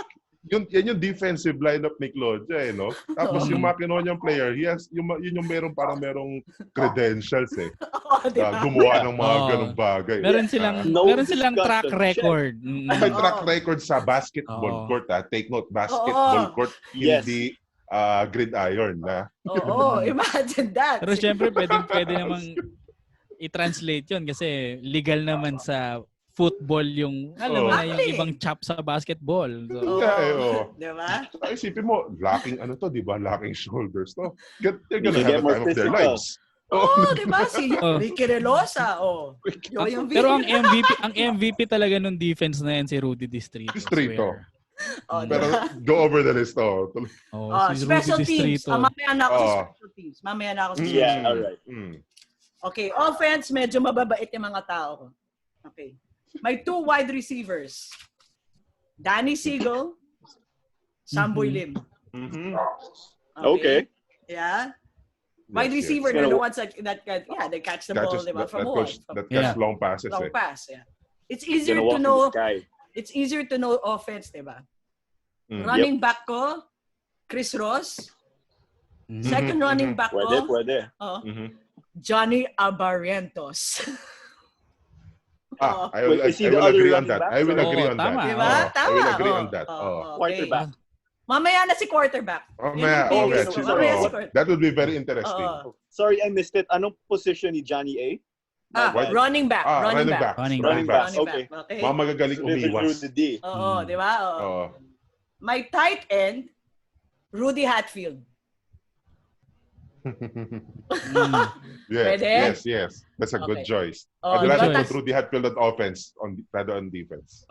yan yung defensive lineup ni Claudia eh, no? Tapos yung Makinonian player, yun yung merong credentials eh. Gumawa ng mga ganung bagay. Meron silang track record. May track record sa basketball court. Take note, basketball court, hindi gridiron na. Imagine that. Pero syempre pwede namang i-translate yun kasi legal naman sa football yung yung ibang chop sa basketball. So, diba? Isipin mo, lacking lacking shoulders to. They're gonna have the time of their lives. Diba? Si Ricky Relosa. Pero ang MVP talaga nung defense na yan si Rudy Distrito. Pero go over the list. Si special teams. Mamaya na ako sa special teams. Yeah, alright. Okay, offense, medyo mababait yung mga tao ko. Okay. May 2 wide receivers. Danny Siegel, Samboy Lim. Okay. Yeah. Wide receiver, they're the ones that they catch the ball, diba? From that catch long passes. Long pass, yeah. It's easier to know. It's easier to know offense, diba? Running back ko, Chris Ross. Second running back ko, Johnny Abarrientos. I will agree on that. I will agree on that. Diba? Tama. I will agree on that. Quarterback. Mamaya na si quarterback. That would be very interesting. Sorry, I missed it. Anong position ni Johnny A? Running back. Running back. Okay. Magagaling umiwas. Di ba? My tight end, Rudy Hatfield. Yes. That's a good choice. I'd rather put Rudy Hatfield on offense rather on defense.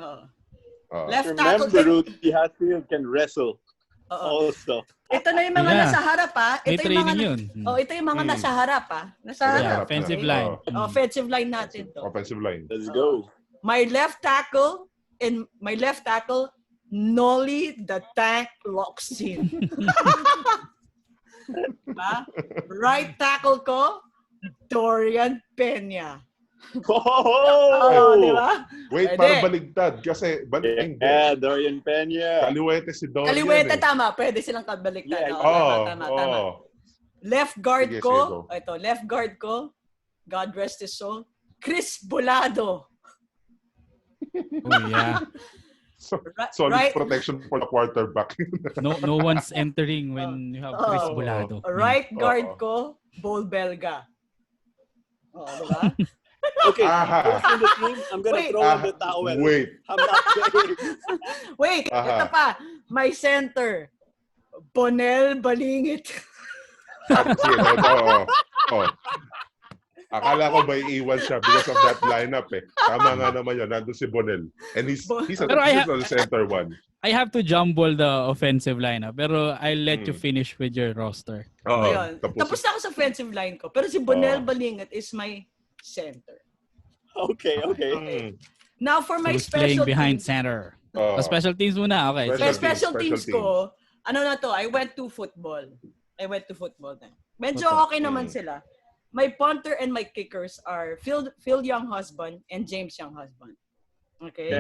Left tackle. Remember, Rudy Hatfield can wrestle. Also. Ito na yung mga nasa harap ha. Ito yung mga nasa harap ha. Nasa harap. Offensive line. Offensive line natin to. Offensive line. Let's go. My left tackle, Nolly the Tank Loxin. Right tackle ko, Dorian Peña. Diba? Wait, para baligtad. Kasi Dorian Peña. Kaliwete si Dorian. Kaliwete, tama. Pwede silang kabaliktad. Tama. Left guard ko, God rest his soul, Chris Bolado. Solid protection for the quarterback. no one's entering when you have Chris Bolado. Right guard ko, Bol Belga. Diba? Okay, in the team, I'm gonna throw in the towel. Wait. I'm not saying. Wait, ito pa. My center, Bonel Balingit. Akala ko may iwan siya because of that lineup eh. Tama nga naman yun. Nandun si Bonel. And he's on the center one. I have to jumble the offensive lineup. Pero I'll let you finish with your roster. Ayun. Tapos na ako sa offensive line ko. Pero si Bonel Balingit is my center. Okay. Now for my playing special behind teams. center. Special teams muna. Okay. Special teams ko, ano na to, I went to football na. Medyo okay naman sila. My punter and my kickers are Phil Younghusband and James Younghusband. Okay?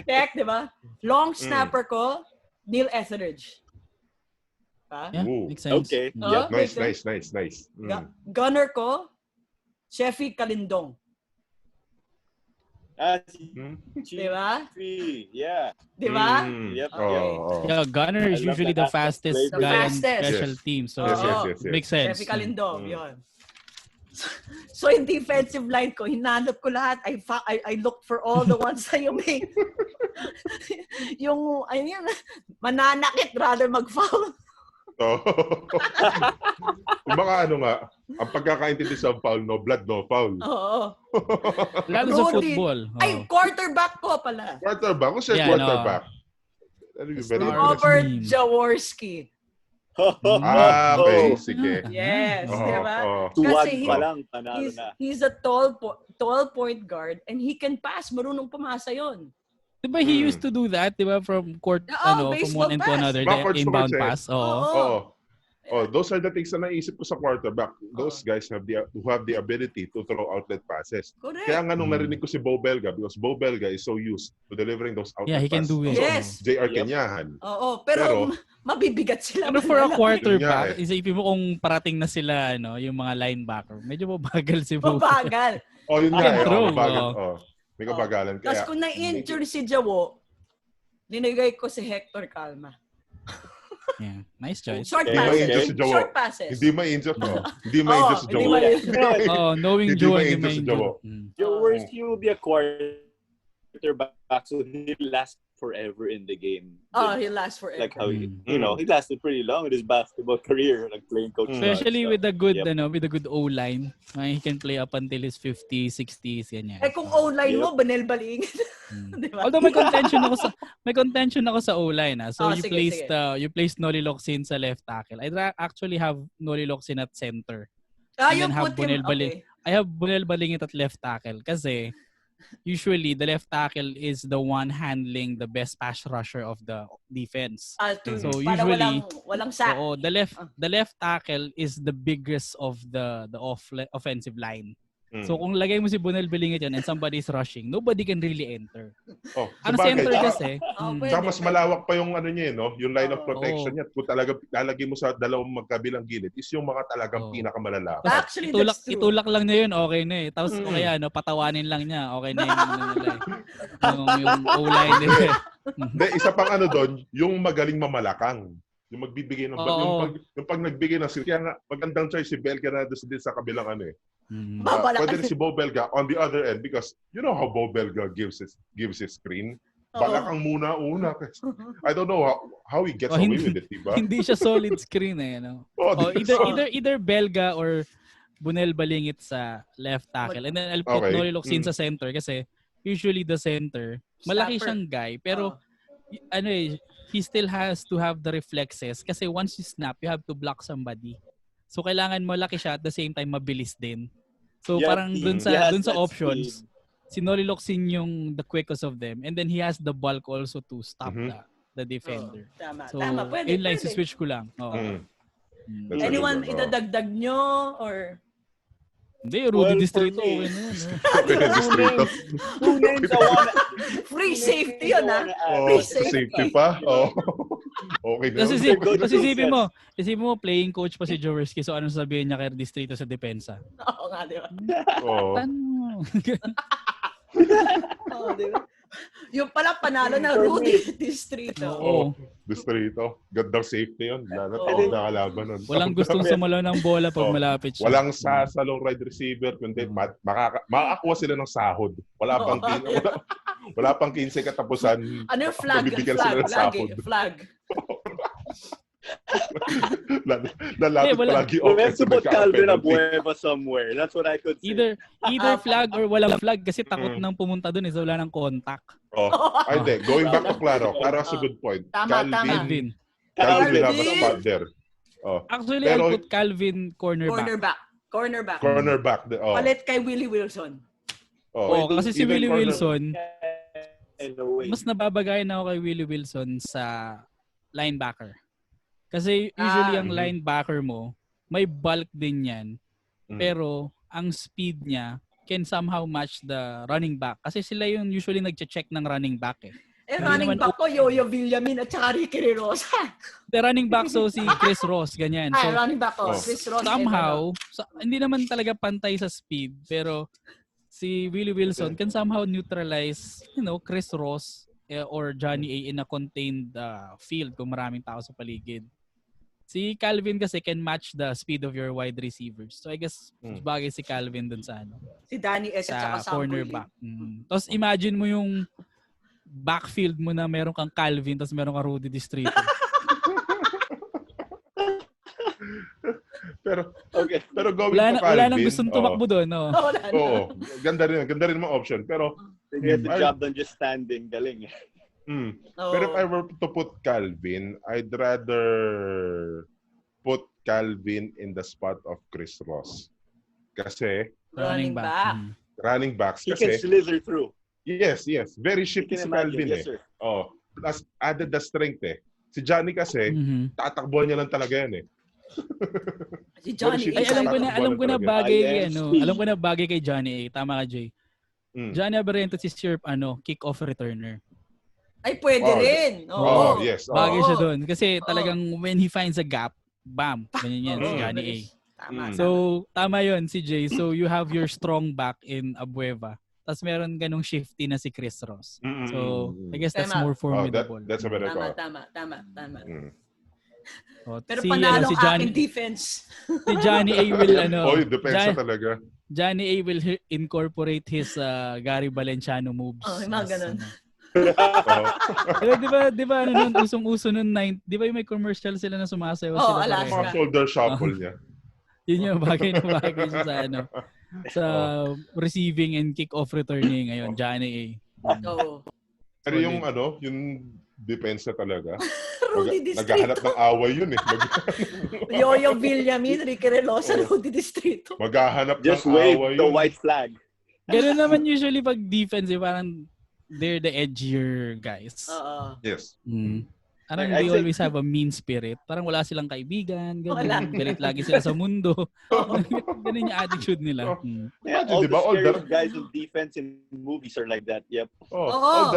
Tech, di ba? Long snapper ko, Neil Etheridge. Yeah, makes sense. Okay. Nice. Gunner ko, Sheffy Kalindong. Di ba? Yeah. Di ba? Yep. Yeah, Gunner is usually the fastest guy on special team. So makes sense. Sheffy Kalindong, yun. So in defensive line ko, hinanap ko lahat. I looked for all the ones na yung may yung mananakit rather mag-foul. Mga ano nga, ang pagkakaintindi sa foul, no blood, no foul. Oo. Lalo sa football. Ay, quarterback ko pala. Quarterback? Kung siya quarterback? Robert Jaworski. Okay, sige. Yes, diba? Kasi pa lang, panalo na. He's a tall point guard and he can pass. Marunong pumasa yon. Diba he used to do that, diba? From court, from one end to another, the inbound pass. Those are the things na naisip ko sa quarterback. Those guys have the ability to throw outlet passes. Correct. Kaya nga nung narinig ko si Bo Belga, because Bo Belga is so used to delivering those outlet passes. Yeah, he can do it. Yes. JR Kenyahan. Pero mabibigat sila. Pero for a quarterback, isipin mo kung parating na sila, yung mga linebacker, medyo mabagal si Bo. Mabagal. Yun nga. Mabagal. May kabagalan. Tapos kung na-injure si Jawo, linigay ko si Hector Calma. Yeah, nice choice. Short passes. Hindi ma-injure si Jawo. Knowing Joe, hindi ma-injure. Jaworski will be a quarterback, so he'll last forever in the game. He'll last forever. Like how he lasted pretty long with his basketball career, like playing coach. Especially with the good, with the good O-line, he can play up until his 50s, 60s, yan. Kung O-line mo, Bonel Balingit. Diba? Although may contention ako sa O-line. So you placed Noli Locsin sa left tackle. I actually have Noli Locsin at center. I have Bonel Balingit at left tackle kasi usually the left tackle is the one handling the best pass rusher of the defense. So usually walang sack. The left tackle is the biggest of the offensive line. So kung lagay mo si Bonel Balingit yan and somebody is rushing, nobody can really enter. Ang center kasi, mas malawak pa yung niya, yung line of protection niya. Kung talaga lalagay mo sa dalawang magkabilang gilid, is yung mga talagang pinakamalala. Actually, itulak lang niya yun, okay na eh. Tapos kaya patawanin lang niya, okay na yung O-line nila. Isa pang doon, yung magaling mamalakang. Yung magbibigay ng yung pag nagbigay ng skill. Kaya nga, magandang choice si Belga na doon din sa kabilang pwede rin si Bo Belga on the other end because you know how Bo Belga gives his screen. Balakang muna. I don't know how he gets away with it, diba? Hindi siya solid screen either Belga or Bonel Balingit sa left tackle. And then I'll put Noli Locsin sa center kasi usually the center, malaki siyang guy pero he still has to have the reflexes kasi once you snap, you have to block somebody. So kailangan malaki siya at the same time mabilis din. So parang dun sa options, si Noli Locsin yung the quickest of them and then he has the bulk also to stop the defender. Tama. Pwede. Inline si switch ko lang. Anyone idadagdag nyo or hindi, Rudy Distrito. Rudy Distrito. Free safety yun, Free safety pa? Okay na. Kasi isipin mo, playing coach pa si Jaworski, so anong sabihin niya kay Distrito sa depensa? Oo nga, di ba? Di ba? Yung pala panalo na Rudy Distrito. Distrito. Gandang safety yun. Lalo nakalaban nun. Walang gustong sumalaw ng bola pag malapit siya. Walang sasalong wide receiver, kundi makakakuha sila ng sahod. Wala pang 15 katapusan. Ano yung flag? Flag. Lalapit palagi We have to offensive. put Calvin Abueva somewhere. That's what I could say. Either flag or walang flag kasi takot nang pumunta dun so wala nang contact. Ay, hindi. Going back to Claro. Claro has a good point. Calvin have a spot there. Actually, I'll put Calvin cornerback. Cornerback. Palit kay Willie Wilson. Kasi si Willie Wilson, mas nababagayan ako kay Willie Wilson sa linebacker. Kasi usually ang linebacker mo, may bulk din yan. Pero ang speed niya can somehow match the running back. Kasi sila yung usually nagche-check ng running back eh. Running back ko, Yoyo Villamin at saka Ricky Rosa. The running back so si Chris Ross, ganyan. So, running back ko, Chris Ross. Somehow, hindi naman talaga pantay sa speed, pero si Willie Wilson can somehow neutralize, Chris Ross or Johnny A in a contained field kung maraming tao sa paligid. Si Calvin kasi can match the speed of your wide receivers. So I guess bagay si Calvin dun sa si Danny S at saka cornerback. Tapos imagine mo yung backfield mo na meron kang Calvin tapos meron kang Rudy Distrito. pero going to Calvin, wala nang gustong tumakbo doon, no? Oo. Ganda rin mga option. Pero they get the job done just standing. Galing. Pero if I were to put Calvin, I'd rather put Calvin in the spot of Chris Ross. Kasi running backs he kasi can slither through. Yes. Very shifty si Calvin yes, sir. Plus added the strength eh. Si Johnny kasi, tatakbuhan niya lang talaga yan eh. Si Johnny alam ko na bagay alam ko na bagay kay Johnny A. Tama ka, Jay. Johnny Abarrento si Sirp kick-off returner. Ay, pwede rin. Yes. Bagay siya doon. Kasi talagang when he finds a gap, bam, ganyan yan si Johnny A. So, tama yun si Jay. So, you have your strong back in Abueva. Tapos meron ganong shifty na si Chris Ross. So, I guess that's more formidable. That's a better call. Tama. Pero si, panalo si Johnny, aking defense. Si Johnny A will depensa talaga. Johnny A will incorporate his Gary Valenciano moves. Mga ganun. Di ba usong-uso nun 9, di ba yung may commercial sila na sumasayaw sila? Mga shoulder shuffle niya. Yun yung bagay siya sa sa receiving and kick-off returning ngayon, Johnny A. Pero yung yung depensa talaga. Rudy Distrito. Naghahanap ng away yun eh. Yoyo Villamin, Ricky Rosa, Rudy Distrito. Maghahanap just ng wave away the yun. white flag. Ganun naman usually pag defense, parang they're the edgier guys. Yes. Parang they always have a mean spirit. Parang wala silang kaibigan. Galit lagi sila sa mundo. Ganun yung attitude nila. All the scary guys in defense in movies are like that. Yep. All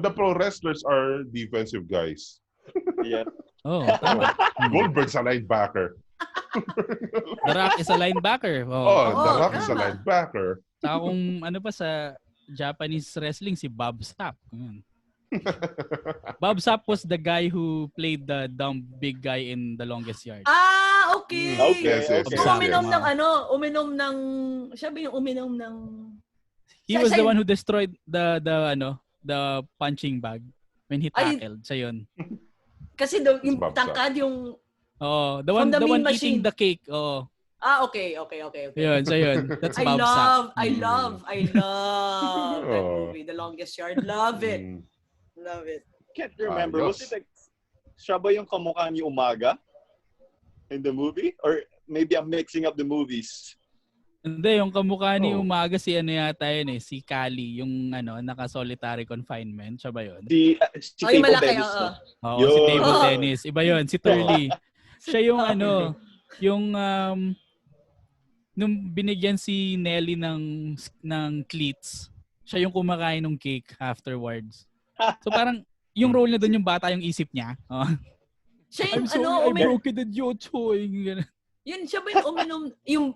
the pro wrestlers are defensive guys. Yeah. Tama. Goldberg's a linebacker. The Rock is a linebacker. The Rock is a linebacker. Saka kung pa sa Japanese wrestling, si Bob Sapp. Bob Sapp was the guy who played the dumb big guy in The Longest Yard. Okay. Yes. Uminom ng siya ba yung uminom ng He was the one who destroyed the punching bag when he tackled. Siya yun. Kasi yung tangkad yung the one eating the cake. Okay. Yun. That's Bob Sapp. I love that movie, The Longest Yard. Love it. Can't remember. Was it like siya ba yung kamukha ni Umaga in the movie? Or maybe I'm mixing up the movies. Hindi, yung kamukha ni Umaga si yata yun eh. Si Kali, yung naka-solitary confinement. Siya ba yun? Si Table Dennis. Si Table Dennis. Iba yun. Si Turley. Siya yung yung nung binigyan si Nelly ng cleats, siya yung kumakain ng cake afterwards. So parang yung role na doon yung bata yung isip niya. Siya yung I broke it at Yocho. Yun siya ba yung uminom yung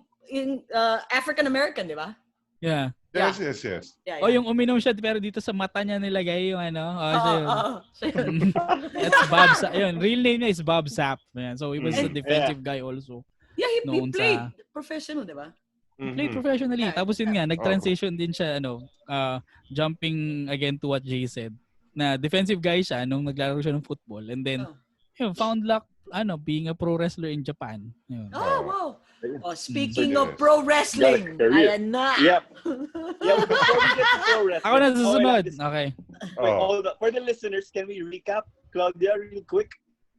African American, di ba? Yeah. Yes. Yeah. Yung uminom siya pero dito sa mata niya nilagay yung siya yun. That's Bob Sapp. Yun, real name niya is Bob Sapp. So he was a defensive guy also. Yeah, he played professional, di ba? Played professionally. Tapos yun nga, nag-transition din siya, jumping again to what Jay said, na defensive guy siya nung naglaro siya ng football. And then, found luck being a pro wrestler in Japan. Yun. Wow. Speaking of pro wrestling, ayan na. Yep. Yeah, before we get to pro wrestling. Ako na susunod. Okay. Wait, for the listeners, can we recap, Claudia, really quick?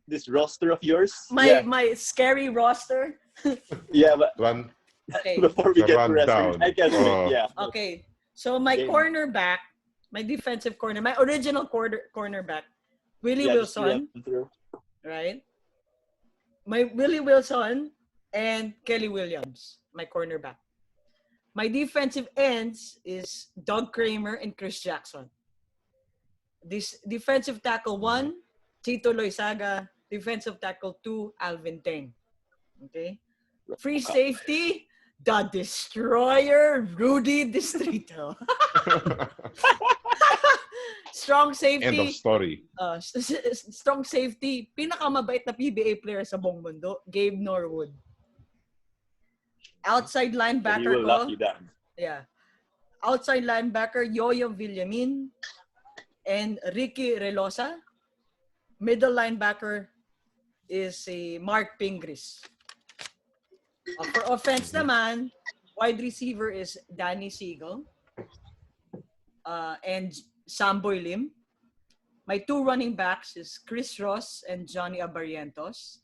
This roster of yours? My scary roster? Yeah, but okay. Before we get to wrestling, I guess, Okay. So my cornerback, my defensive corner, my original cornerback, Willie Wilson. Right? My Willie Wilson and Kelly Williams, my cornerback. My defensive ends is Doug Kramer and Chris Jackson. This defensive tackle 1, Chito Loizaga. Defensive tackle 2, Alvin Teng. Okay? Free safety, the destroyer, Rudy Distrito. Strong safety. End of story. Strong safety, pinakamabait na PBA player sa buong mundo, Gabe Norwood. Outside linebacker ko. Yeah. Outside linebacker, Yoyo Villamin and Ricky Relosa. Middle linebacker is si Mark Pingris. For offense naman, wide receiver is Danny Siegel and Samboy Lim. My 2 running backs is Chris Ross and Johnny Abarientos.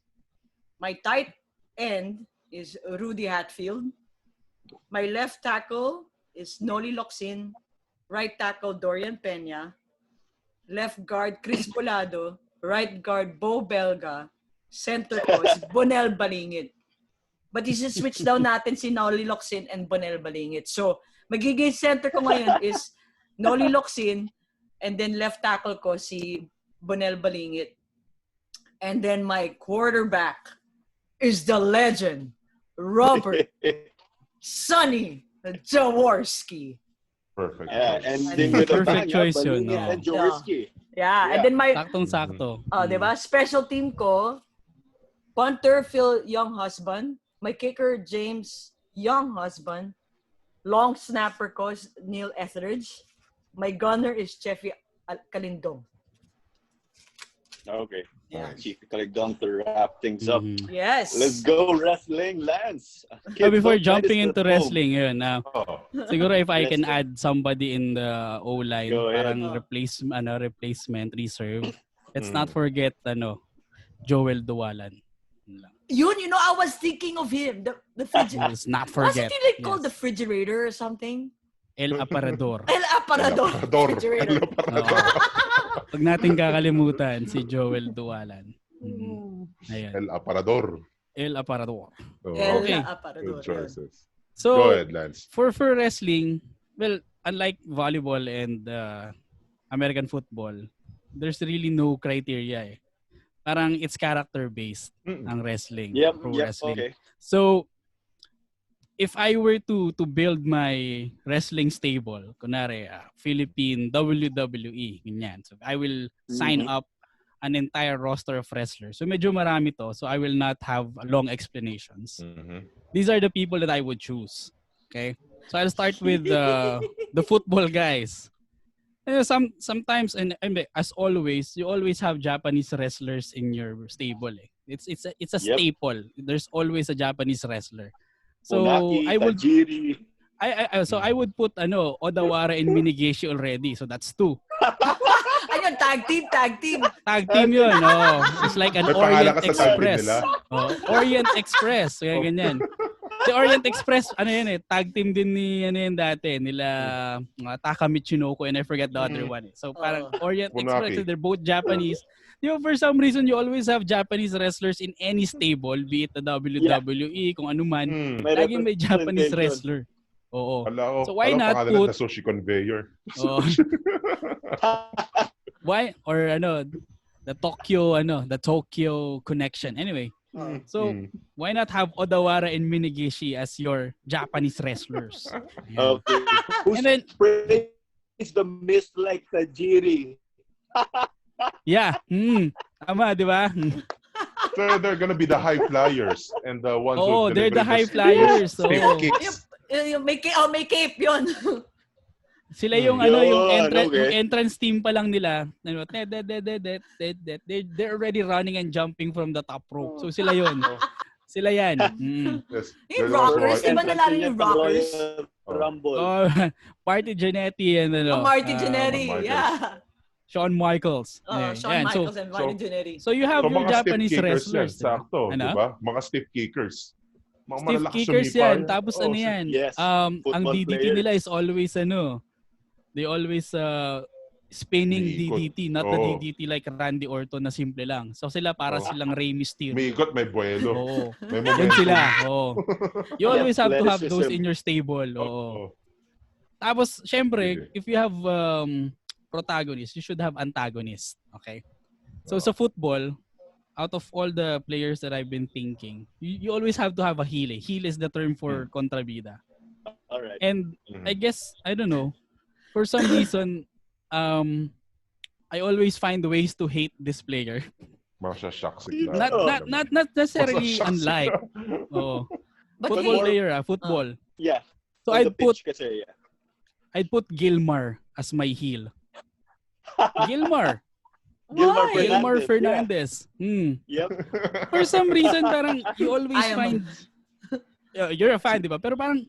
My tight end is Rudy Hatfield. My left tackle is Noli Locsin. Right tackle, Dorian Peña. Left guard, Chris Polado. Right guard, Bo Belga. Center ko is Bonel Balingit. But isi-switch daw natin si Noli Locsin and Bonel Balingit. So, magiging center ko ngayon is Noli Locsin and then left tackle ko si Bonel Balingit. And then my quarterback is the legend, Robert Sonny Jaworski. Perfect. Ending with perfect choice yun. And Jaworski. Yeah, and then my saktong-sakto. diba? Special team ko, punter Phil Younghusband, my kicker James Younghusband, long snapper ko Neil Etheridge, my gunner is Cheffy Kalindong. Okay. Yeah. Chief Kalindong to wrap things up. Yes. Let's go wrestling, Lance. Before jumping into wrestling, yun, siguro if I can add somebody in the O-line, parang replacement, reserve. Let's not forget, Joel Duwalan. Yun, I was thinking of him. The Let's not forget. Wasn't he called the refrigerator or something? El Aparador. El Aparador. Refrigerator. Pag natin kakalimutan si Joel Duwalan. Ayan. El Aparador. El Aparador. Okay. Good choices. So, go ahead, Lance. For wrestling, well, unlike volleyball and American football, there's really no criteria. Parang it's character-based ang wrestling. Pro wrestling. Okay. So, if I were to build my wrestling stable, kunwari, Philippine, WWE, ganyan. So, I will sign up an entire roster of wrestlers. So, medyo marami to. So, I will not have long explanations. These are the people that I would choose. Okay? So, I'll start with the football guys. Sometimes, and as always, you always have Japanese wrestlers in your stable. It's a staple. There's always a Japanese wrestler. So Onaki, I would Tajiri. I would put Odawara and Minigishi already. So that's 2. Ayun, tag team. Tag team yun. It's like an Orient Express. Orient Express. Kaya ganyan. Si Orient Express, tag team din ni dati nila Taka Michinoko and I forget the other one. So parang Orient Express, so they're both Japanese. For some reason, you always have Japanese wrestlers in any stable, be it the WWE, kung ano man. Laging may Japanese wrestler. Oo. So why not put... the sushi conveyor. Why? Or the Tokyo connection. Anyway. So why not have Odawara and Minigishi as your Japanese wrestlers? Okay. And then... It's the mist like Tajiri. Yeah. Tama, di ba? So they're gonna be the high flyers and the ones they're the high flyers. So May cape yun. Sila yung yung entrance team pa lang nila. They're already running and jumping from the top rope. So sila yun. Sila yan. Yes. Yung rockers, di ba nalaro yung rockers? Rumble. Party Jannetty and Marty Jannetty, yeah. Shawn Michaels. Shawn Michaels and Marty Jannetty. So you have your Japanese wrestlers. Sakto, di ba? Mga stiff kickers. Stiff kickers yan. Tapos yan? Yes. Ang DDT nila is always they always spinning DDT, not the DDT like Randy Orton na simple lang. So sila para silang Rey Mysterio. May ikot, may buwelo. Oo. Yan sila. Oo. You always have to have those in your stable. Oo. Tapos, syempre, if you have protagonists, you should have antagonists. Okay? So sa football, out of all the players that I've been thinking, you always have to have a heel. Heel is the term for kontrabida. All right. And I guess, I don't know, for some reason, I always find ways to hate this player. Not necessarily unlike. Football player, football. Yeah. So I'd put Gilmar as my heel. Gilmar Fernandez. Yep. For some reason, parang you always find you're a fan, di ba? Pero parang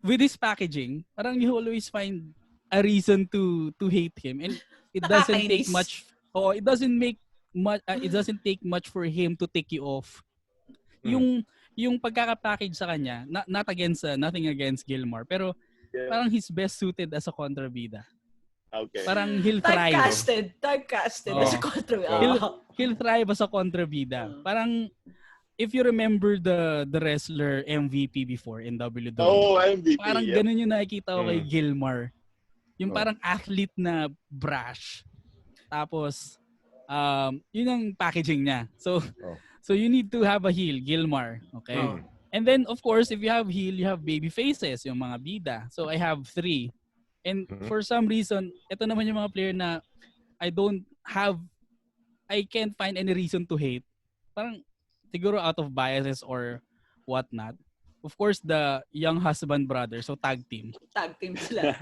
with this packaging, parang you always find a reason to hate him, and it doesn't take much. It doesn't make much. It doesn't take much for him to take you off. Yung pagkaka-package sa kanya, not against nothing against Gilmore, pero parang he's best suited as a kontrabida. Okay. Parang he'll thrive. Typecasted as a kontrabida. He'll thrive as a kontrabida. Parang if you remember the wrestler MVP before in WWE. Oh, MVP. Parang ganun yung nakikita ko kay Gilmar. Yung parang athlete na brash. Tapos yun ang packaging niya. So you need to have a heel, Gilmar. Okay? And then of course, if you have heel, you have baby faces, yung mga bida. So I have 3. And for some reason, ito naman yung mga player na I can't find any reason to hate. Parang siguro out of biases or whatnot. Of course, the Younghusband brothers, so tag team. Tag team sila.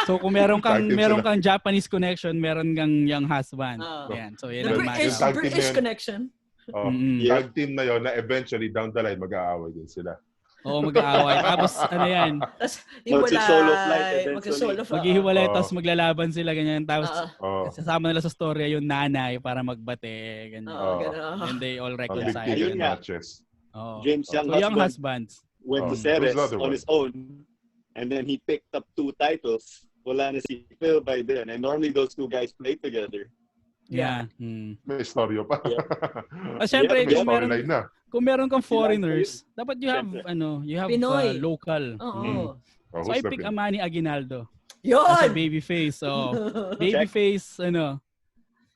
So kung meron kang Japanese connection, meron kang Younghusband. Yan. So yan ang British connection. Tag team na yon na eventually down the line mag-aaway din sila. Mag-aaway. Tapos ano Tapos mag-solo flight. Maghihiwalay, tapos maglalaban sila, ganyan. Tapos sasama nila sa storya yung nanay para magbate, ganyan. And they all reconcile. James Younghusband went to Ceres on his own, and then he picked up 2 titles. Wala na si Phil by then, and normally those 2 guys played together. Yeah. May storyo pa. Siyempre, kung meron kang foreigners, dapat you have local. So I pick Amani Aguinaldo. Yun! As a babyface. Babyface,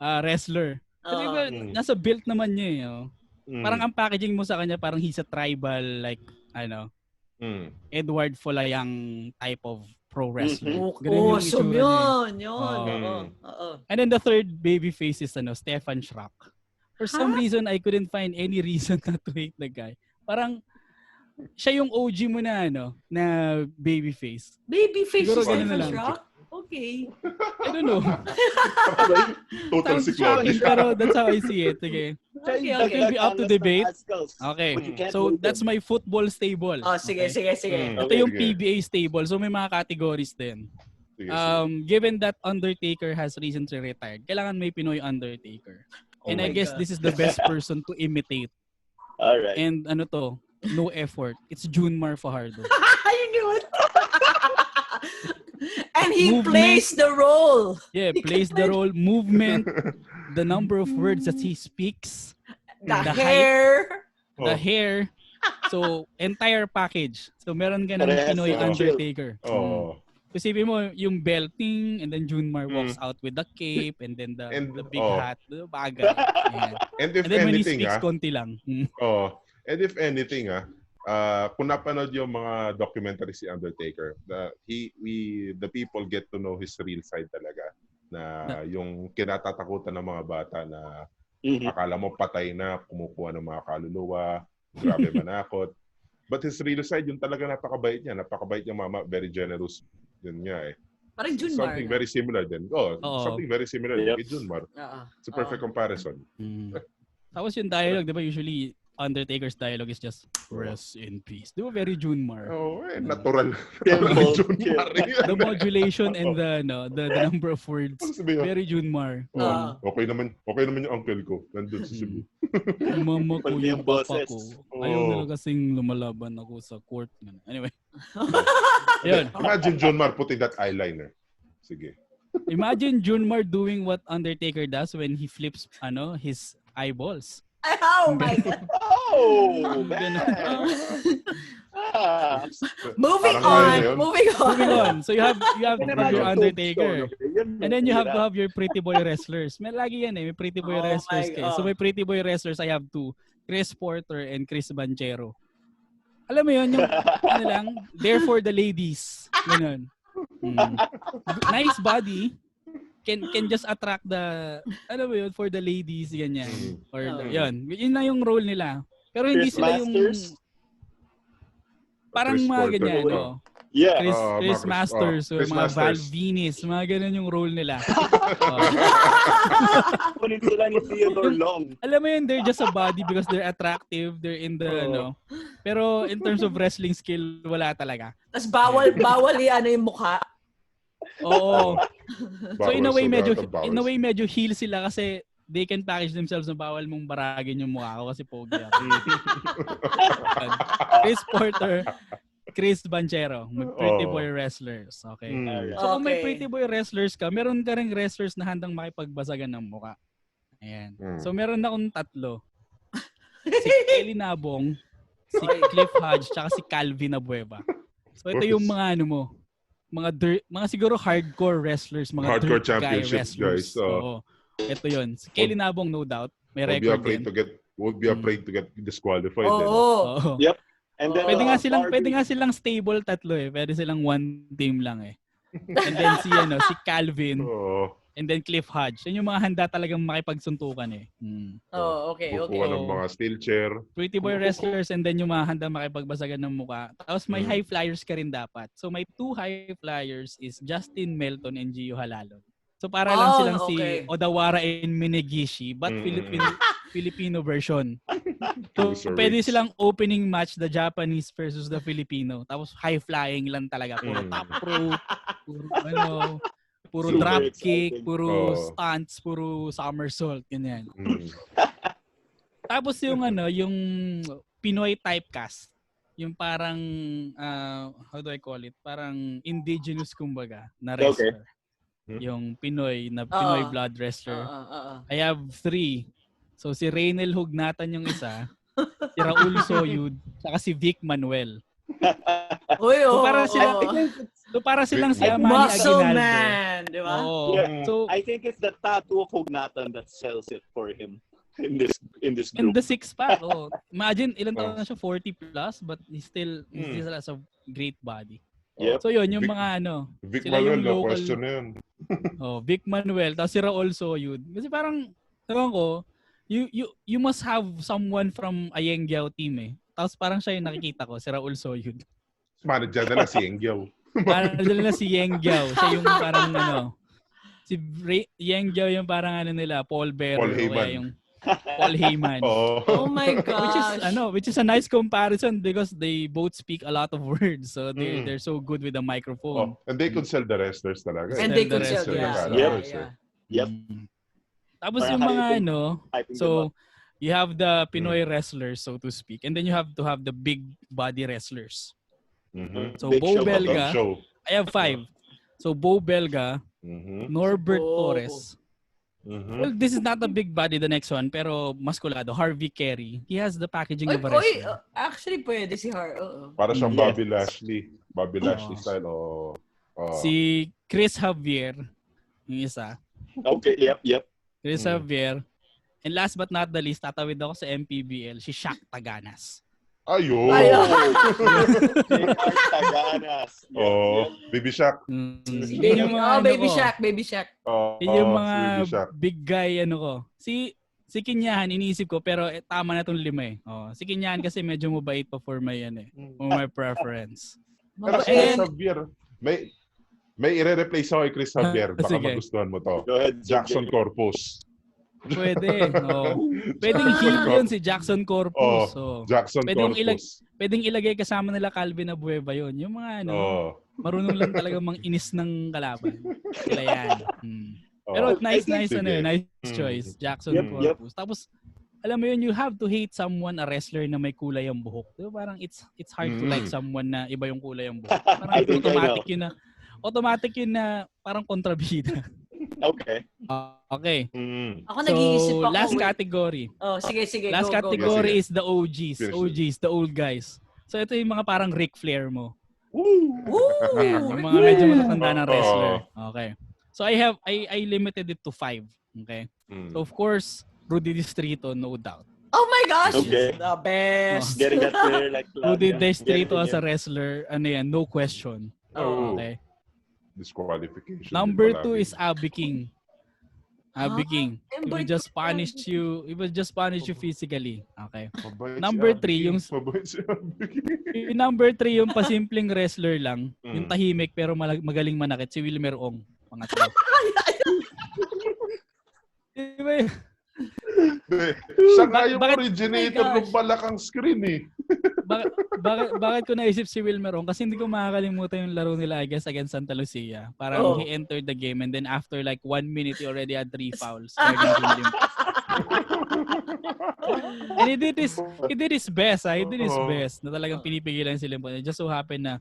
wrestler. Kasi nasa built naman niya Parang ang packaging mo sa kanya, parang he's a tribal, like, Edward Folayang type of pro wrestler. Awesome yun. And then the third baby face is Stefan Schrock. For some reason, I couldn't find any reason not to hate the guy. Parang siya yung OG mo na na baby face. Baby face si Stefan Schrock? Okay. I don't know. Total shocking, pero that's how I see it. Okay. That will be up to debate. Okay. So that's my football stable. Sige. Ito yung PBA stable. So may mga categories din. Given that Undertaker has recently retired, kailangan may Pinoy Undertaker. And I guess this is the best person to imitate. All right. And no effort. It's Junmar Fajardo. You knew it. And he plays the role. Yeah, plays the role. Movement, the number of words that he speaks, the hair. Height, the hair. So, entire package. So, meron ka ng Pinoy Undertaker. Kasi mo yung belting, and then Junmar walks out with the cape, and then the big hat, the bagay. And if then when anything, he speaks, konti lang. And if anything, kung napanood yung mga documentary si Undertaker, the people get to know his real side talaga, na yung kinatatakutan ng mga bata na akala mo patay na, kumukuha ng mga kaluluwa, grabe manakot. But his real side, yung talaga napakabait niya mama, very generous. Yun nga Parang Junmar. Something very similar then. Something very similar kay Junmar. It's a perfect comparison. Tapos yung dialogue, di ba, usually Undertaker's dialogue is just rest in peace. Di ba very Junmar? Natural. The modulation and the number of words. Very Junmar. Okay naman yung uncle ko. Nandun sa Cebu. Yung mama ko, yung papa ko. Ayaw nila kasing lumalaban ako sa court. Anyway. Yun. Imagine Junmar putting that eyeliner. Sige. Imagine Junmar doing what Undertaker does when he flips his eyeballs. Oh my God. Oh, man. Moving on. So you have your Undertaker. And then you have to have your pretty boy wrestlers. May lagi yan may pretty boy wrestlers kayo. So may pretty boy wrestlers, I have two. Chris Porter and Chris Banchero. Alam mo yun, yung there for the ladies. Ganun. Nice body. Can just attract the for the ladies ganyan or yun na yung role nila pero hindi sila yung parang mga ganyan Chris Masters or mga Val Venus mga ganun yung role nila. Kunin sila ni Theodore Long. Alam mo yun, they're just a body because they're attractive, they're in the pero in terms of wrestling skill wala talaga. Tas bawal yung mukha. Oo. So in a way medyo heel sila kasi they can package themselves na bawal mong baragin yung mukha ko kasi pogi ako. Chris Porter, Chris Banchero, may pretty boy wrestlers. Okay. So kung may pretty boy wrestlers ka, meron ka ring wrestlers na handang makipagbasagan ng mukha. Ayan. So meron akong tatlo. Si Kelly Nabong, si Cliff Hodge, tsaka si Calvin Abueva. So ito yung mga mga siguro hardcore wrestlers, mga hardcore dirt guy wrestlers. Guys. So, ito yun. Si Kelly Nabong, no doubt. May record din. Would be afraid to get disqualified. Yep. And then, pwede nga silang stable tatlo Pwede silang one team lang And then si Calvin. And then Cliff Hodge. Yan yung mga handa talagang makipagsuntukan Okay. Bukuha ng mga steel chair. Pretty boy wrestlers and then yung mga handa makipagbasagan ng mukha. Tapos may high flyers ka rin dapat. So may two high flyers is Justin Melton and Gio Halalon. So para lang silang si Odawara and Minegishi but Filipino version. So pwede silang opening match the Japanese versus the Filipino. Tapos high flying lang talaga. Puro top rope. Puro drop kick, puro stunts, puro somersault, ganyan. Tapos yung yung Pinoy typecast, yung parang how do I call it? Parang indigenous kumbaga na wrestler. Yung Pinoy blood wrestler. I have 3. So si Reynel Hugnatan yung isa, si Raul Soyud, saka si Vic Manuel. So para silang si Manny Aguinaldo. Man, di ba? So I think it's the tattoo of Hugnatan that sells it for him in this group. And the six-pack. Imagine ilang taon na siya, 40 plus, but he still has a great body. Yep. So yun, yung mga Vic sila Manuel, yung local. question na yun. Vic Manuel, tapos si Raul Soyud. Kasi parang, ewan ko, you must have someone from a Yengyao team Tapos parang siya yung nakikita ko, si Raul Soyud. Manager na lang si Yengyao. Manager na si Yengyao. Siya yung parang si Yengyao yung parang nila, Paul Bearer. Paul Heyman. Yung Paul Heyman. Oh my gosh. Which is a nice comparison because they both speak a lot of words. So they're so good with the microphone. And they could sell the wrestlers talaga. And they could sell, Yep. Tapos yung mga so you have the Pinoy wrestlers, so to speak. And then you have to have the big body wrestlers. So Big Bo show, Belga, I have 5. So Bo Belga, Norbert Torres. Well, this is not a big body, the next one, pero maskulado. Harvey Carey. He has the packaging of a wrestler. Actually, pwede si Para siyang Bobby Lashley. Bobby Lashley style. Si Chris Javier, yung isa. Okay, yep. Chris Javier. And last but not the least, tatawid ako sa MPBL, si Shaq Taganas. Ayun! Taganas. Baby Shaq. Baby Shaq. Yung mga big guy ko. Si Kinyahan, iniisip ko, pero tama na itong 5 Si Kinyahan kasi medyo mabait pa for my, for my preference. Pero si Xavier, May ire-replace ako kay Chris Javier. Baka Sige. magustuhan mo to. Go ahead, Jackson Javier. Corpus. Pwede. Pwedeng heel yun si Jackson Corpus. Jackson Corpus. Pwedeng ilagay kasama nila Calvin Abueva yun. Yung mga marunong lang talaga mang-inis ng kalaban. Sila yan. Pero nice choice. Jackson Corpus. Tapos, alam mo yun, you have to hate someone, a wrestler na may kulay ang buhok. Diba? Parang it's hard to like someone na iba yung kulay ang buhok. Parang automatic yun na parang kontrabida. Okay. Okay. Ako nag-iisip ako. Last category. Sige. Last category is the OGs. Seriously. The old guys. So ito yung mga parang Ric Flair mo. Woo! Yung mga medyo matatanda ng wrestler. Okay. So I limited it to 5. Okay. So of course, Rudy Distrito, no doubt. Oh my gosh! Okay. The best! Getting up there like Rudy Distrito as a wrestler, no question. Okay. Disqualification. Number 2 is Abby King. Abby King. He will just punish you. He will just punish you physically. Okay. Number 3 yung number 3 yung pasimpleng wrestler lang, yung tahimik pero magaling manakit, si Wilmer Ong. Pangatlo. Diba? Siya nga yung originator ng balakang screen eh. Bakit ko naisip si Wilmer Ong? Kasi hindi ko makakalimutan yung laro nila against Santa Lucia. Parang he entered the game and then after like 1 minute, he already had 3 fouls. And he did his best. He did his best na talagang pinipigilan sila. It just so happened na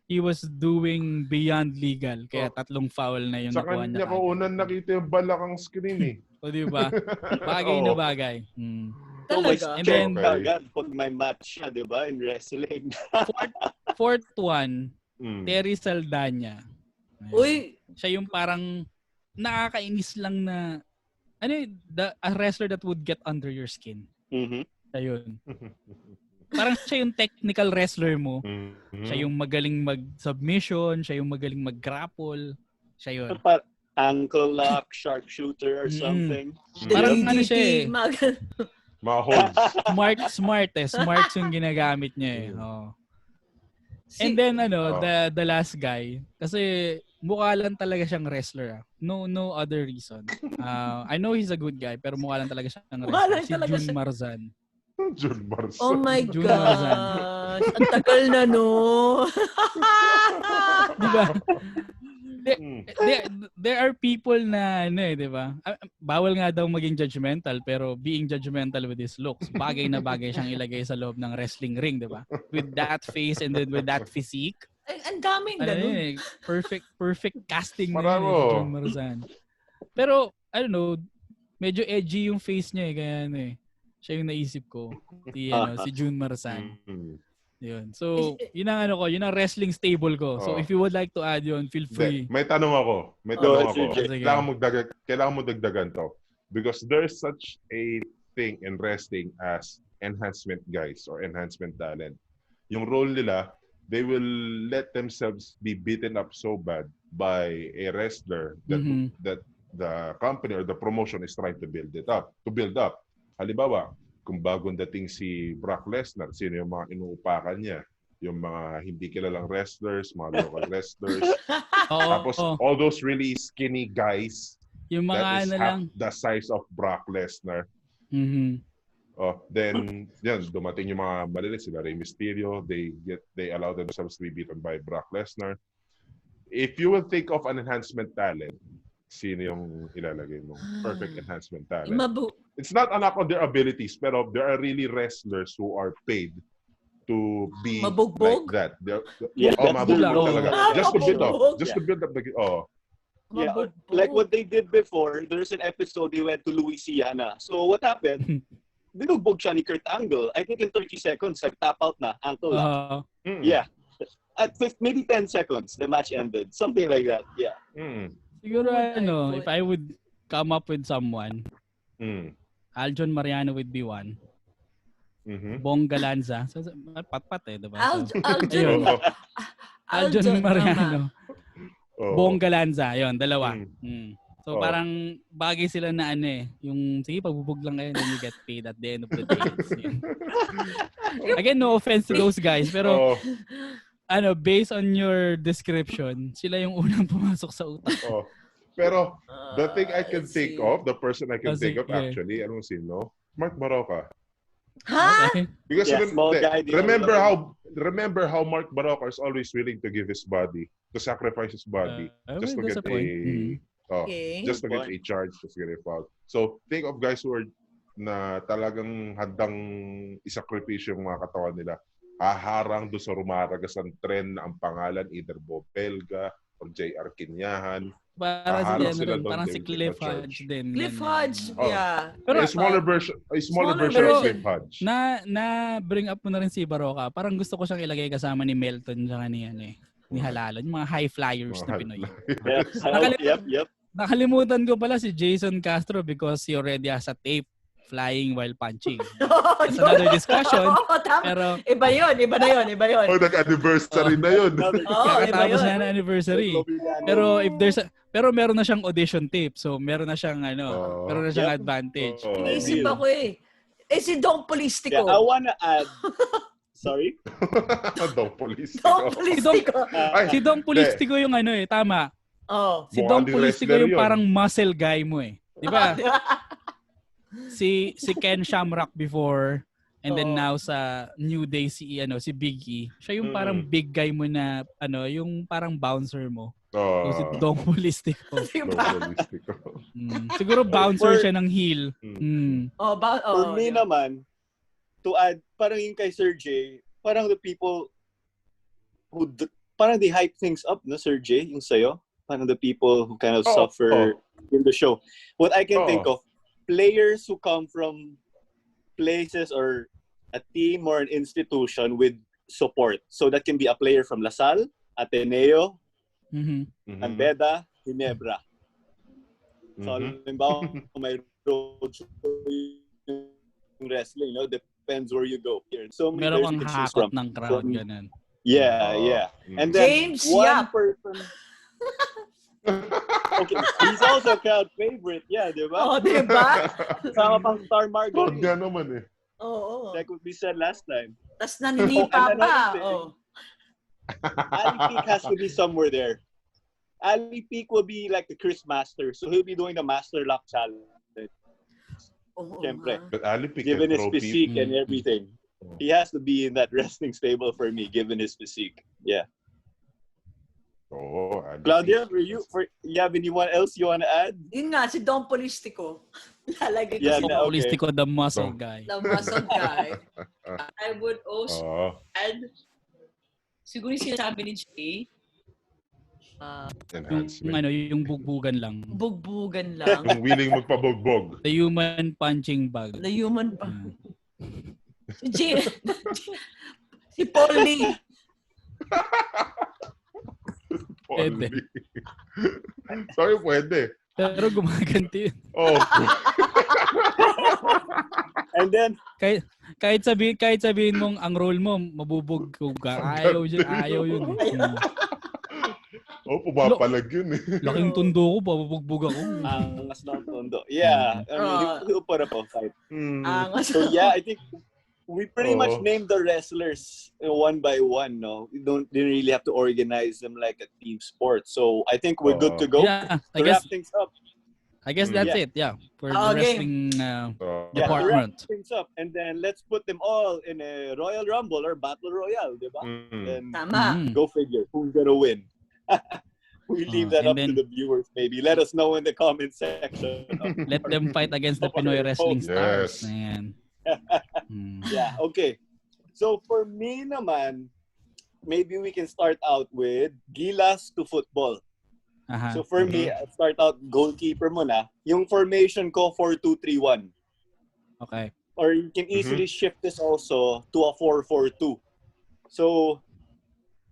he was doing beyond legal. Kaya 3 foul na yung nakuha niya. Sa kanya ko unang nakita yung balakang screen eh. O diba? Bagay na bagay. Talaga. And then, pag may match siya, diba? In wrestling. fourth one, Terry Saldana. Uy! Siya yung parang nakakainis lang na a wrestler that would get under your skin. Siya yun. Parang siya yung technical wrestler mo. Siya yung magaling mag-submission, siya yung magaling mag-grapple. Siya yun. Ankle lock, sharpshooter or something. Parang siya eh. Mga holds. Smart yung ginagamit niya eh. And then the last guy, kasi mukha lang talaga siyang wrestler. No other reason. I know he's a good guy, pero mukha lang talaga siyang wrestler. Si Jun Marzan. Jun Marzan. Oh my gosh. Ang tagal na no. Diba? There are people na di ba? Bawal nga daw maging judgmental, pero being judgmental with his looks, bagay na bagay siyang ilagay sa loob ng wrestling ring, di ba? With that face and then with that physique. Ang daming ganun. Perfect casting na si Jun Marzan. Pero, I don't know, medyo edgy yung face niya kaya siya yung naisip ko. Si Jun Marzan. Yun. So, yun ang wrestling stable ko. So, if you would like to add yun, feel free. May tanong ako. Kailangan mo dagdagan to. Because there's such a thing in wrestling as enhancement guys or enhancement talent. Yung role nila, they will let themselves be beaten up so bad by a wrestler that the company or the promotion is trying to build up. Halimbawa, kung bagong dating si Brock Lesnar, sino yung mga inuupakan niya? Yung mga hindi kilalang wrestlers, mga local wrestlers. Tapos all those really skinny guys yung mga that is half the size of Brock Lesnar. Then dumating yung mga maliliit, sila Rey Mysterio, they allow themselves to be beaten by Brock Lesnar. If you will think of an enhancement talent, sino yung ilalagay mo? Perfect enhancement talent. It's not a knock on their abilities, pero there are really wrestlers who are paid to be mabugbog? like that. Mabugbog talaga. Just to build up the like what they did before, there's an episode they went to Louisiana. So what happened? Binugbog siya ni Kurt Angle. I think in 30 seconds, tap out na, ankle lock. Yeah. At maybe 10 seconds, the match ended. Something like that. Yeah. Siguro if I would come up with someone, Aljon Mariano would be one. Bong Galanza. So, pat-pat diba? Aljon Mariano. Bong Galanza. Yun, dalawa. So, parang bagay sila na yung, sige, pagbubog lang kayo, then you get paid at the end of the day. Again, no offense to those guys, pero based on your description, sila yung unang pumasok sa utak. Oh. Pero, the thing I can think of, the person I can think of sige. actually, anong sino? Mark Baroka. Ha? Okay. Because small guy, remember how Mark Baroka is always willing to give his body, to sacrifice his body, just to that's get a point. just to get a charge, just to get a foul. So, think of guys who are na talagang handang isakripisyo yung mga katawan nila. Haharang doon sa rumaragas ang trend na ang pangalan, either Bob Belga or J.R. Kinyahan. Parang si Cliff Hodge din. Cliff Hodge, yeah. Pero a smaller version of Cliff Hodge. Na bring up mo na rin si Baroka. Parang gusto ko siyang ilagay kasama ni Melton tsaka ni Halalo, yung mga high flyers na Pinoy. Yep. Nakalimutan ko pala si Jason Castro because he already has a tape flying while punching. That's another discussion. Pero iba na yun. Nag-anniversary na yun. Kakatapos na ng anniversary. Pero meron na siyang audition tape. So meron na siyang meron na siyang advantage. Inisip ako si Dong Polistico. Yeah, I wanna add. Sorry? Dong Polistico. Si Dong Polistico yung tama. Si Dong Polistico yung parang muscle guy mo Di ba? si Ken Shamrock before and then now sa New Day si Big E. Siya yung parang big guy mo na yung parang bouncer mo. So si Dong Polistico. Siguro bouncer siya ng heel. For me naman, to add, parang yung kay Sir J, parang the people who parang they hype things up, no, Sir J, yung sayo. Parang the people who kind of suffer in the show. What I can think of, players who come from places or a team or an institution with support. So that can be a player from LaSalle, Ateneo, Ambeda, Ginebra. So halimbawa, may road show yung wrestling, depends where you go. So meron kang hakot ng crowd, ganun. Yeah. And then James one person... Okay, he's also a crowd favorite. Yeah, di ba? Di ba? Sama pang Star Margarine. Nga naman Like what we said last time. Tas naninipa pa. Ali Peak has to be somewhere there. Ali Peak will be like the Chris Master. So he'll be doing the Master Lock Challenge. Siyempre. But Ali Peak given his physique and everything. He has to be in that wrestling stable for me, given his physique. Yeah. Claudia, you have anyone else you want to add? Yun nga, si Dom Polistico. Lalagay ko si Dom Polistico, the muscle guy. The muscle guy. I would also add, siguro yung sinasabi ni Jay, yung bugbugan lang. Bugbugan lang. Yung willing magpabugbog. The human punching bag. The human si Paul Lee. Pwede. Sorry, pwede. Pero gumaganti yun. And then, kahit sabihin mong ang role mo, mabubog ka. Ayaw yun. Pumapalag yun Laking tundo ko, pabubugbog ako. Angas ng tundo. Yeah. He'll put up a fight. So yeah, I think we pretty much named the wrestlers one by one, no? We didn't really have to organize them like a team sport. So I think we're good to go. Yeah, wrap things up. I guess that's it, for the wrestling department. Wrap things up. And then let's put them all in a Royal Rumble or Battle Royale, diba? And go figure. Who's gonna win? We leave that up to the viewers, maybe. Let us know in the comment section. Let them fight against the Pinoy wrestling stars. Yeah, okay. So for me naman, maybe we can start out with Gilas to football. So for me, I'll start out goalkeeper muna. Yung formation ko, 4-2-3-1. Okay. Or you can easily shift this also to a 4-4-2. So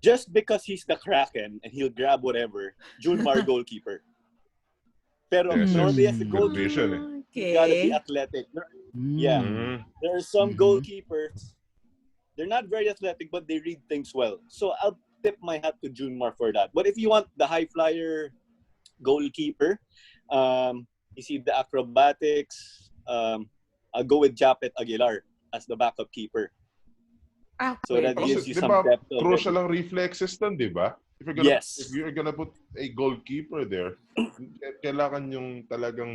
just because he's the Kraken and he'll grab whatever, Junmar goalkeeper. Pero normally as a goalkeeper, you gotta be athletic. Yeah. There are some goalkeepers, they're not very athletic, but they read things well. So I'll tip my hat to Junmar for that. But if you want the high flyer goalkeeper, you see the acrobatics, I'll go with Japet Aguilar as the backup keeper. So that Kasi, gives you di some ba, depth crucial already. ang reflexes nun, di ba? If you're gonna put a goalkeeper there, kailangan yung talagang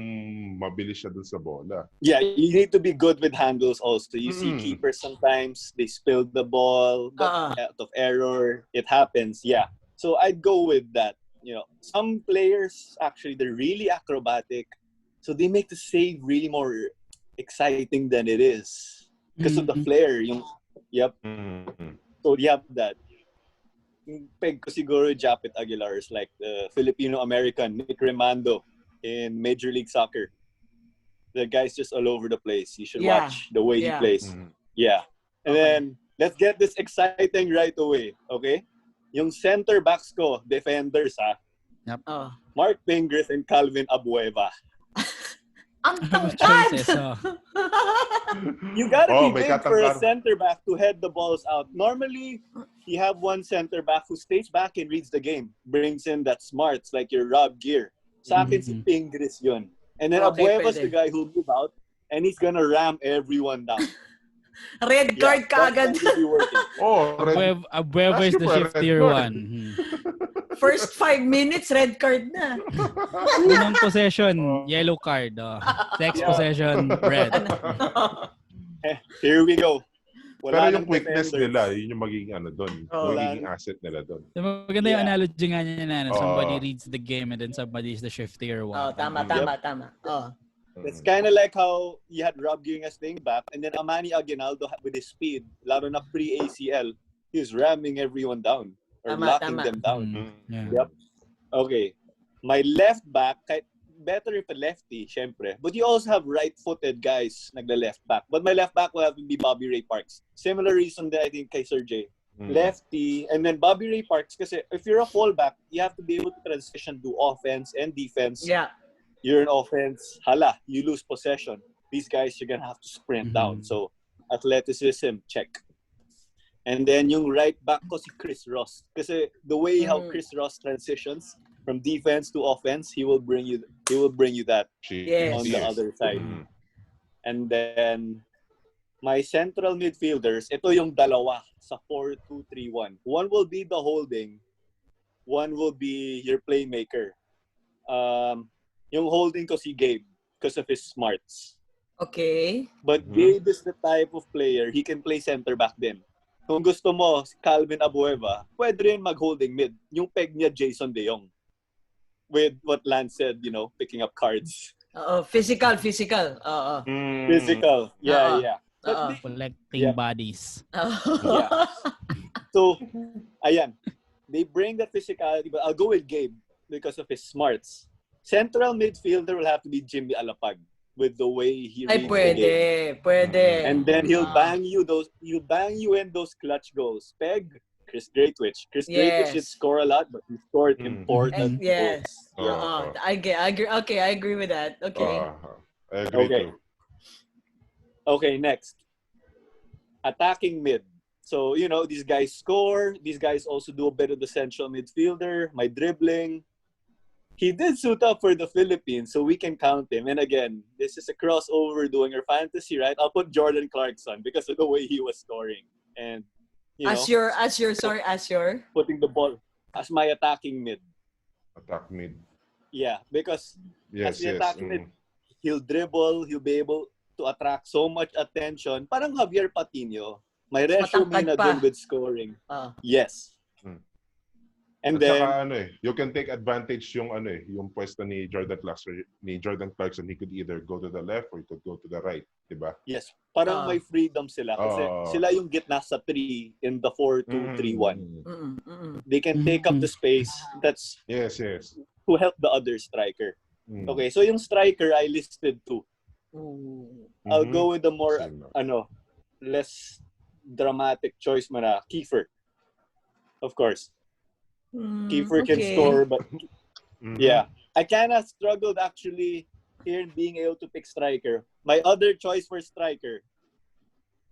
mabilis siya dun sa bola. Yeah, you need to be good with handles also. You see keepers sometimes, they spill the ball, but out of error, it happens. Yeah. So I'd go with that. You know, some players, actually, they're really acrobatic. So they make the save really more exciting than it is. Because of the flair. So you have that. Peg ko siguro Japit Aguilar is like the Filipino-American Nick Remando in Major League Soccer. The guy's just all over the place. You should watch the way he plays. Yeah. And then, let's get this exciting right away. Okay? Yung center backs ko, defenders ha. Yep. Mark Pingris and Calvin Abueva. Ang tangkad! You gotta be big for a center back to head the balls out. Normally, you have one center back who stays back and reads the game. Brings in that smarts like your Rob Gear. Sa akin si Pingris yun. And then Abueva's the guy who'll move out and he's gonna ram everyone down. Red card kaagad. Abueva is the shiftier one. First 5 minutes, red card na. Unang possession, yellow card. Next possession, red. Here we go. Pero yung quickness nila, yun yung magiging magiging asset nila doon. Maganda yung analogy nga niya na somebody reads the game and then somebody is the shiftier one. Tama. It's kind of like how you had Rob Gearing as staying back and then Amani Aguinaldo with his speed, lalo na pre-ACL, he's ramming everyone down. Or locking them down. Yep. Okay. My left back, better if a lefty, syempre. But you also have right-footed guys nagla-left back. But my left back will have to be Bobby Ray Parks. Similar reason that I think kay Sir J. Lefty, and then Bobby Ray Parks, kasi if you're a fullback, you have to be able to transition to offense and defense. Yeah. You're in offense, you lose possession. These guys, you're gonna have to sprint down. So, athleticism, check. And then yung right back ko si Chris Ross. Kasi the way how Chris Ross transitions from defense to offense, he will bring you that on the other side. And then my central midfielders, ito yung dalawa sa 4-2-3-1. One will be the holding, one will be your playmaker. Yung holding ko si Gabe because of his smarts. Okay. But Gabe is the type of player, he can play center back din. Kung gusto mo, Calvin Abueva, pwede rin mag-holding mid. Yung peg niya, Jason De Jong. With what Lance said, picking up cards. Physical. Physical. Yeah. But collecting bodies. Yeah. So, ayan. They bring that physicality, but I'll go with Gabe because of his smarts. Central midfielder will have to be Jimmy Alapag. With the way he reads the game. Pwede. And then he'll bang you in those clutch goals. Peg, Chris Greatwich. Chris Greatwich should score a lot, but he scored important goals. I agree. Okay, I agree with that. Okay. I agree too. Okay, next. Attacking mid. So, these guys score. These guys also do a bit of the central midfielder, my dribbling. He did suit up for the Philippines, so we can count him. And again, this is a crossover doing our fantasy, right? I'll put Jordan Clarkson because of the way he was scoring. And, as your putting the ball as my attacking mid. Attack mid. Yeah, because as the attacking mid, he'll dribble, he'll be able to attract so much attention. Parang Javier Patino. May resume na din with scoring. Yes. And at then, saka, you can take advantage yung pwesto ni Jordan Clarkson. He could either go to the left or he could go to the right, diba? Yes. Parang may freedom sila. Kasi sila yung gitna sa 3 in the 4-2-3-1. They can take up the space. That's who help the other striker. Okay, so yung striker, I listed 2. I'll go with the more, less dramatic choice mana, Kiefer. Of course. Kiefer can score, but I kind of struggled actually here in being able to pick striker. My other choice for striker,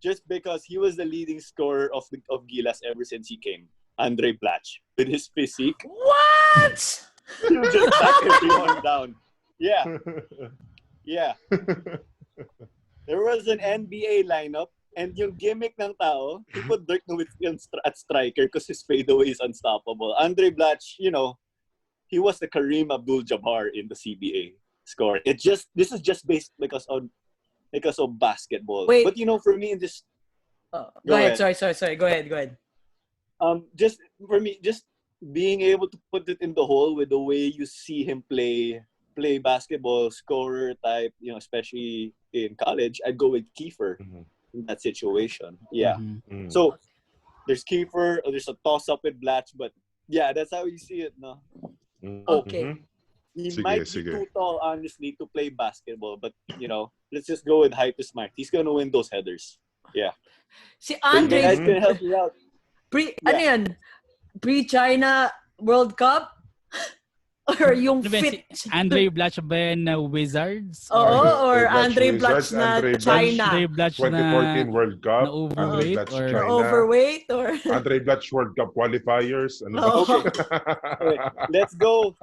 just because he was the leading scorer of Gilas ever since he came, Andre Blatch, with his physique. What? He'll just back everyone down. Yeah. There was an NBA lineup And yung gimmick ng tao, he put Dirk Nowitzki at striker because his fadeaway is unstoppable. Andre Blatch, he was the Kareem Abdul-Jabbar in the CBA score. This is just based because of basketball. Wait. But for me in this go ahead. Sorry. Go ahead. Just for me, just being able to put it in the hole with the way you see him play basketball, scorer type, especially in college, I'd go with Kiefer in that situation. Yeah. Mm-hmm. So there's Kiefer, there's a toss up with Blatch, but yeah, that's how you see it, no? Okay. He might be too tall, honestly, to play basketball, but let's just go with height to smart. He's gonna win those headers. Yeah. Si Andre, you guys can help me out. Ano yan? Pre-China World Cup? Or yung fit? Andre Blatch ba yan na Wizards? Or Andre Blatch na China? Andre Blatch 2014 World Cup. na overweight or China. Overweight or Andre Blatch World Cup qualifiers. Okay. Let's go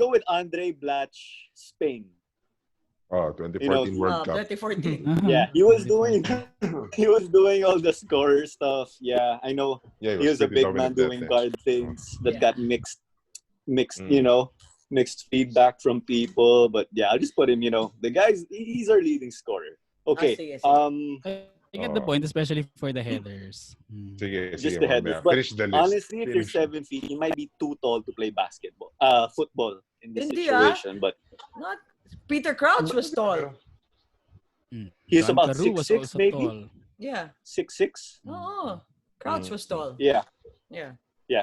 with Andre Blatch, Spain. 2014 World Cup. 2014. Yeah, he was doing all the scorer stuff. Yeah, I know. Yeah, he was a big man doing guard things that got mixed, mixed feedback from people. But yeah, I'll just put him. The guy's he's our leading scorer. Okay. I get the point, especially for the headers. Just the headers. But honestly, if you're 7 feet, he might be too tall to play football in this situation. But not Peter Crouch was tall. He's about 6'6", maybe. Tall. Yeah. 6'6". Oh, Crouch was tall. Yeah.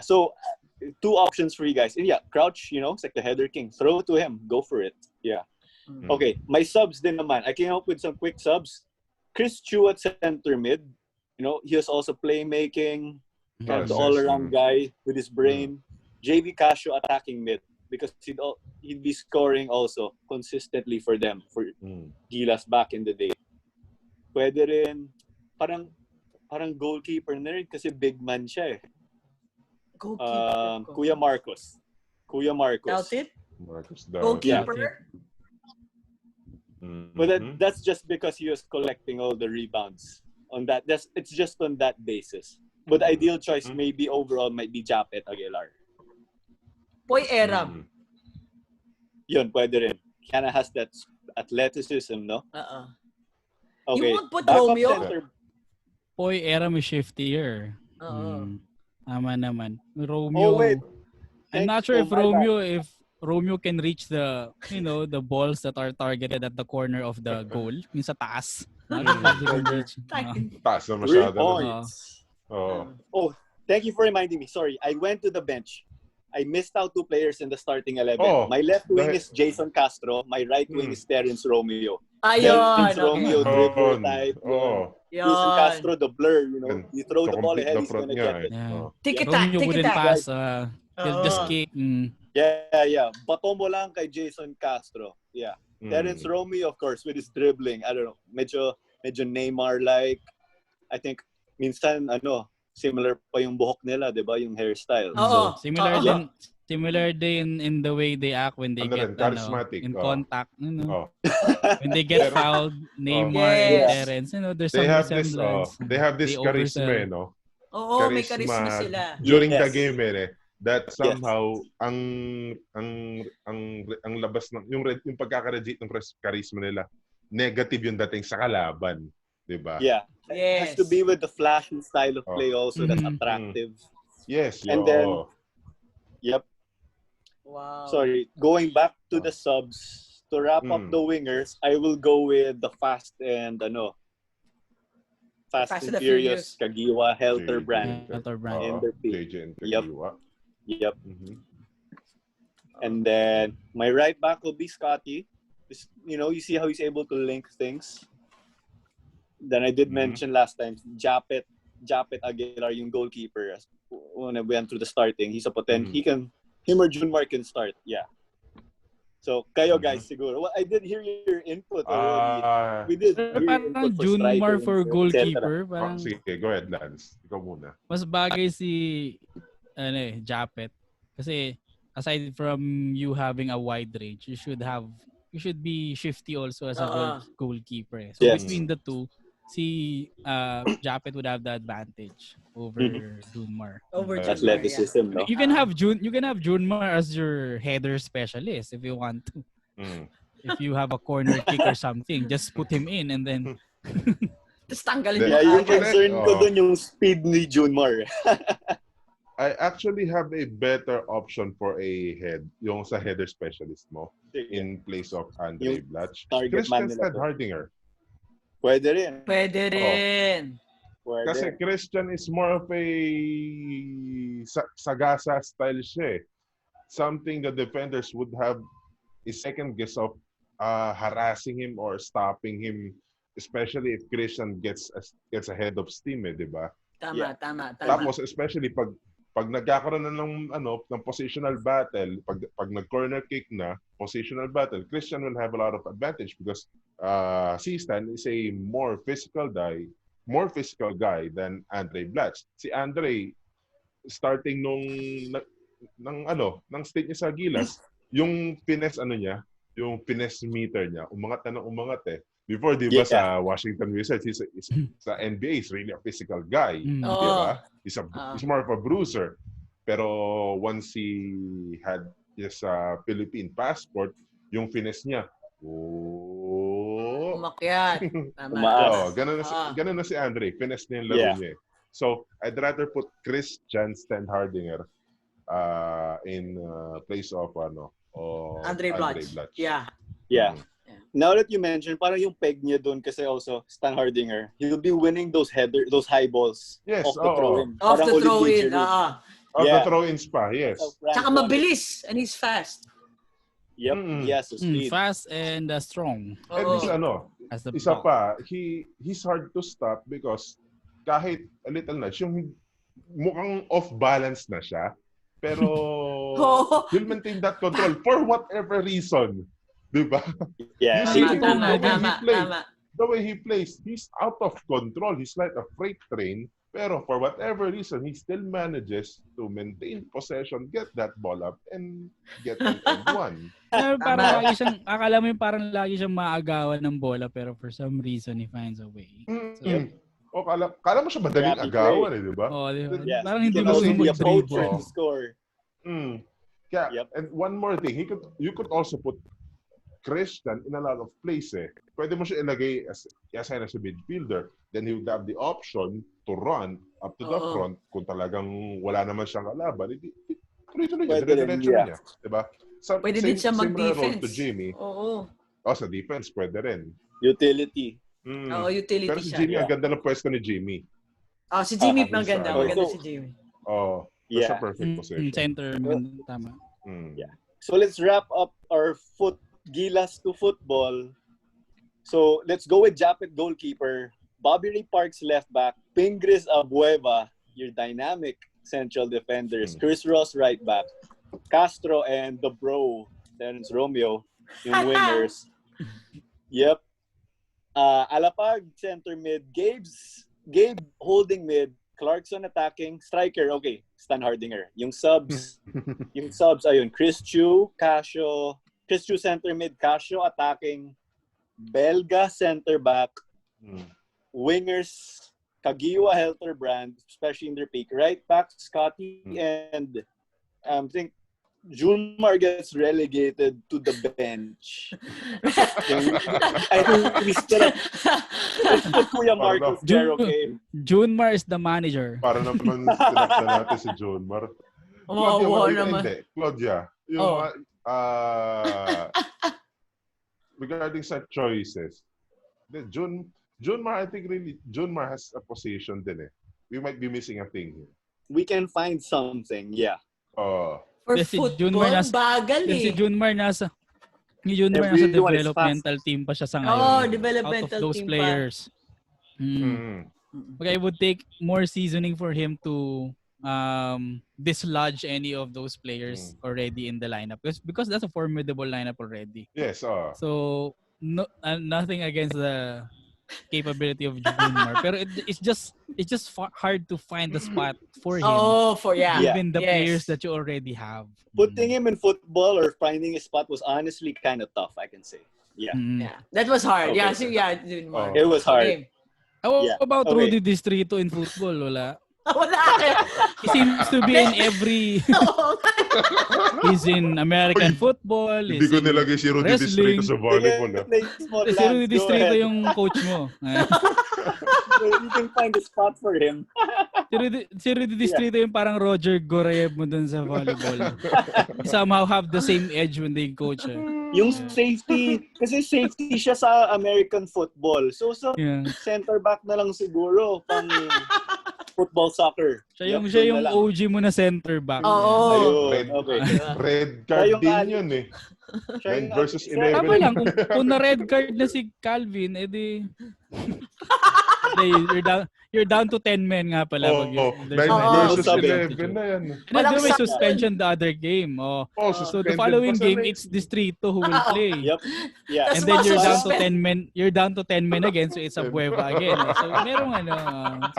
So 2 options for you guys. And yeah, Crouch, it's like the header king. Throw it to him. Go for it. Yeah. Okay, my subs din naman. I came up with some quick subs. Chris Chu at center mid. He was also playmaking, kind of the all-around guy with his brain. JV Casio attacking mid because he'd be scoring also consistently for them, for Gilas back in the day. Pwede rin, parang goalkeeper na rin kasi big man siya eh. Goalkeeper. Kuya Marcos. Doubt it? Marcos Goalkeeper? Yeah. But that's just because he was collecting all the rebounds. It's just on that basis. But the ideal choice maybe overall might be Japet Aguilar. Poy Eram. Yun, pwede rin. Kinda has that athleticism, no? Okay. You won't put Romeo? Poy Eram is shiftier. Tama naman. Romeo. Oh, wait. I'm not sure if Romeo can reach the balls that are targeted at the corner of the goal, yung sa taas. Taas na masyado. Thank you for reminding me. Sorry, I went to the bench. I missed out 2 players in the starting 11. My left wing is Jason Castro. My right wing is Terence Romeo. Terence Romeo dribble type. Jason Castro, the blur. You throw the ball ahead, he's gonna get it. Romeo wouldn't pass. He'll just kick. Yeah. Bato mo lang kay Jason Castro. Yeah. Terence Romeo, of course, with his dribbling. I don't know. Medyo Neymar-like. I think, minsan, similar pa yung buhok nila, di ba? Yung hairstyle. So, similar din in the way they act when they get in contact. When they get fouled, Neymar and Terence, there's some resemblance. They have this charisma, may charisma sila. During the game, that somehow ang labas ng yung pagkaka-radiate ng charisma nila, negative yung dating sa kalaban, 'di ba? Yeah. It has to be with the flashy style of play also that's attractive. Yes. And then Wow. Sorry, going back to the subs to wrap up the wingers, I will go with the Fast and Furious Kagiwa Helterbrand. JJ and Kagiwa. Yep. And then my right back will be Scotty. You see how he's able to link things. Then I did mention last time, Japet Aguilar, yung goalkeeper. When I went through the starting, he's a potential. Him or Junmar can start. Yeah. So kayo guys, siguro. Well, I did hear your input already. We did. Parang Junmar for goalkeeper. Sige, go ahead, Lance. Ikaw muna. Mas bagay si Japet. Kasi aside from you having a wide range, you should be shifty also as a goalkeeper. So between the two, Japet would have the advantage over Junmar. Over Junmar, athleticism, no? You can have Junmar as your header specialist if you want to. If you have a corner kick or something, just put him in and then Tapos tanggalin Yeah, mo yung concern ko dun yung speed ni Junmar. I actually have a better option for a yung sa header specialist mo in place of Andre Blatch. Christian Hardinger. Pwede rin. Pwede rin. Kasi Christian is more of a sagasa style siya eh. Something the defenders would have a second guess of harassing him or stopping him, especially if Christian gets ahead of steam eh, di ba? Tama. Tapos especially pag nagkakaroon na ng positional battle, pag nag-corner kick na, positional battle, Christian will have a lot of advantage because si Stan is a more physical guy than Andre Blatch. Si Andre, starting ng state niya sa Gilas, yung finesse yung finesse meter niya, umangat eh. Before, di ba, sa Washington Wizards, sa NBA, is really a physical guy. Di ba? He's more of a bruiser. Pero once he had his Philippine passport, yung finesse niya, umakyat. Tama. Ganun na si Andre. Finesse na yung laro niya. So, I'd rather put Christian Hardinger in place of Andre Blatch. Yeah. Now that you mentioned, parang yung peg niya doon kasi also Stan Hardinger, he'll be winning those high balls off the throw-in. Off the throw-in, the throw-ins pa, yes. Tsaka mabilis and he's fast. Yep, yes, speed. Fast and strong. And isa pa, he's hard to stop because kahit a little nudge, yung mukhang off-balance na siya, pero he'll maintain that control for whatever reason. Diba? Yeah. The way he plays, he's out of control. He's like a freight train. Pero for whatever reason, he still manages to maintain possession, get that ball up, and get an end one. Parang lagi siyang, akala mo yung parang lagi siyang maagawan ng bola, pero for some reason, he finds a way. O kala mo siya madaling agawan di ba? Diba? Parang hindi mo dribble. Score. Yeah, and one more thing, you could also put Christian in a lot of places. Pwede mo siya ilagay as a midfielder. Then he would have the option to run up to the front kung talagang wala naman siyang kalaban. Tuloy-tuloy niya, dire-diretso niya. Diba? Pwede din siya mag-defense. To Jimmy. Sa defense, pwede rin. Utility. Utility pero si Jimmy, ang ganda ng pwesto ni Jimmy. Si Jimmy, maganda. Maganda si Jimmy. That's a perfect position. Center, tama. Yeah. So let's wrap up our Gilas to football. So let's go with Japet goalkeeper, Bobby Ray Parks left back, Pingris Abueva, your dynamic central defenders, Chris Ross right back, Castro and the bro, Terence Romeo, yung wingers. Yep. Alapag center mid, Gabe holding mid, Clarkson attacking, striker, okay, Stan Hardinger. Yung subs ayun, Chris Chu center mid, Casio attacking, Belga center back, wingers, Kagiwa, Helterbrand, especially in their peak, right back, Scotty, and I think Junmar gets relegated to the bench. I think we still let's put Kuya Marcos there, okay? Junmar is the manager. Para naman tinakta natin si Junmar. Claudia, yung regarding such choices, Junmar, I think really Junmar has a position din eh. We might be missing a thing here. We can find something, yeah. For football, bagal eh. Si Junmar nasa developmental team pa siya sa ngayon. Developmental out of those team players. Okay, it would take more seasoning for him to dislodge any of those players already in the lineup because that's a formidable lineup already. Yes. So nothing against the capability of Junmar, pero it's just hard to find the spot for him. Given the players that you already have. Putting him in football or finding a spot was honestly kind of tough, I can say. Yeah. That was hard. Okay. Junmar. It was hard. Okay. How about Okay. Rudy Distrito in football? Wala. Wala. He seems to be in every... He's in American football. Hindi He's ko in nilagay si Rudy Distrito wrestling. sa volleyball. Play small Si Rudy lands. Go Distrito ahead. yung coach mo. You can find a spot for him. Si Rudy Distrito yung parang Roger Gorev mo dun sa volleyball. They somehow have the same edge when they coach. Yung safety, kasi safety siya sa American football. So sa center back na lang siguro pang football soccer. Siya yung OG mo na center back. Oo. Okay. Red card din yun eh. 9 versus 11. Tama lang, kung na red card na si Calvin, edi you're down to 10 men nga pala. 9 versus 11 na yan. And then may suspension the other game. So the following game, it's Distrito who will play. Yep. Yeah. And then you're down to 10 men again, so it's a bueva again. So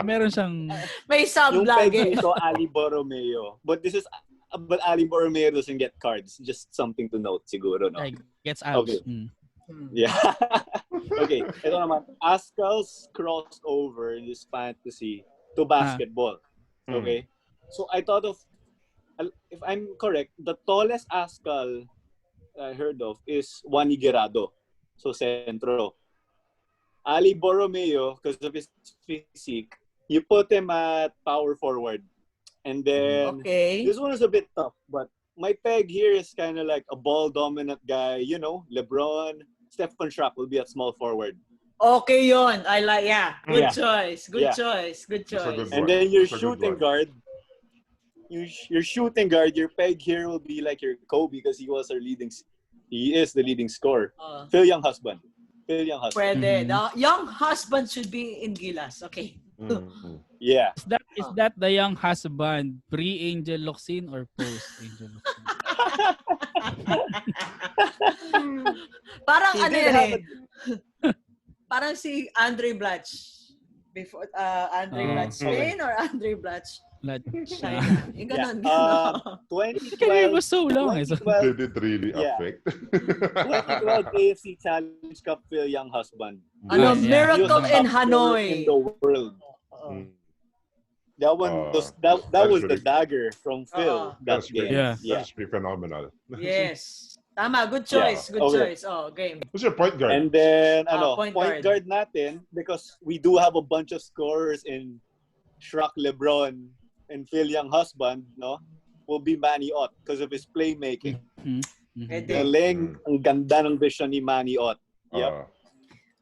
meron siyang... May sub yung lagi. Yung Ali Borromeo. But Ali Borromeo doesn't get cards. Just something to note siguro, no? Like, gets out. Okay. Yeah. Okay. Ito naman. Azkals crossed over in this fantasy to basketball. Okay. So I thought of, if I'm correct, the tallest Azkal I heard of is Juan Higuerado. So centro. Ali Borromeo, because of his physique, you put him at power forward. And then this one is a bit tough, but my peg here is kind of like a ball dominant guy, you know, LeBron. Stephen Schrock will be at small forward. Okay yun. I like, Good Yeah. choice. Good Yeah. choice. Good choice. And then your shooting guard, your peg here will be like your Kobe because he is the leading scorer. Phil Younghusband. Pwede. The Younghusband should be in Gilas. Okay. Yeah. Is that the Younghusband pre-Angel Locsin or post-Angel Locsin? Parang ano yan parang si Andre Blatch. Before Andre Blatch Spain or Andre Blatch China. Yung ganun. 2012. It was so long. Did it really affect? 2012 AFC Challenge Cup Phil Younghusband. Miracle in Hanoi. In the world. That one that was the dagger from Phil. That game. That's pretty phenomenal. Yes. Tama, good choice. Good choice. Game. Who's your point guard? And then point guard natin, because we do have a bunch of scorers in Schrock, LeBron, and Phil Younghusband, no? Will be Manny Ott because of his playmaking. Galing, ang ganda ng vision ni Manny Ott. Yep.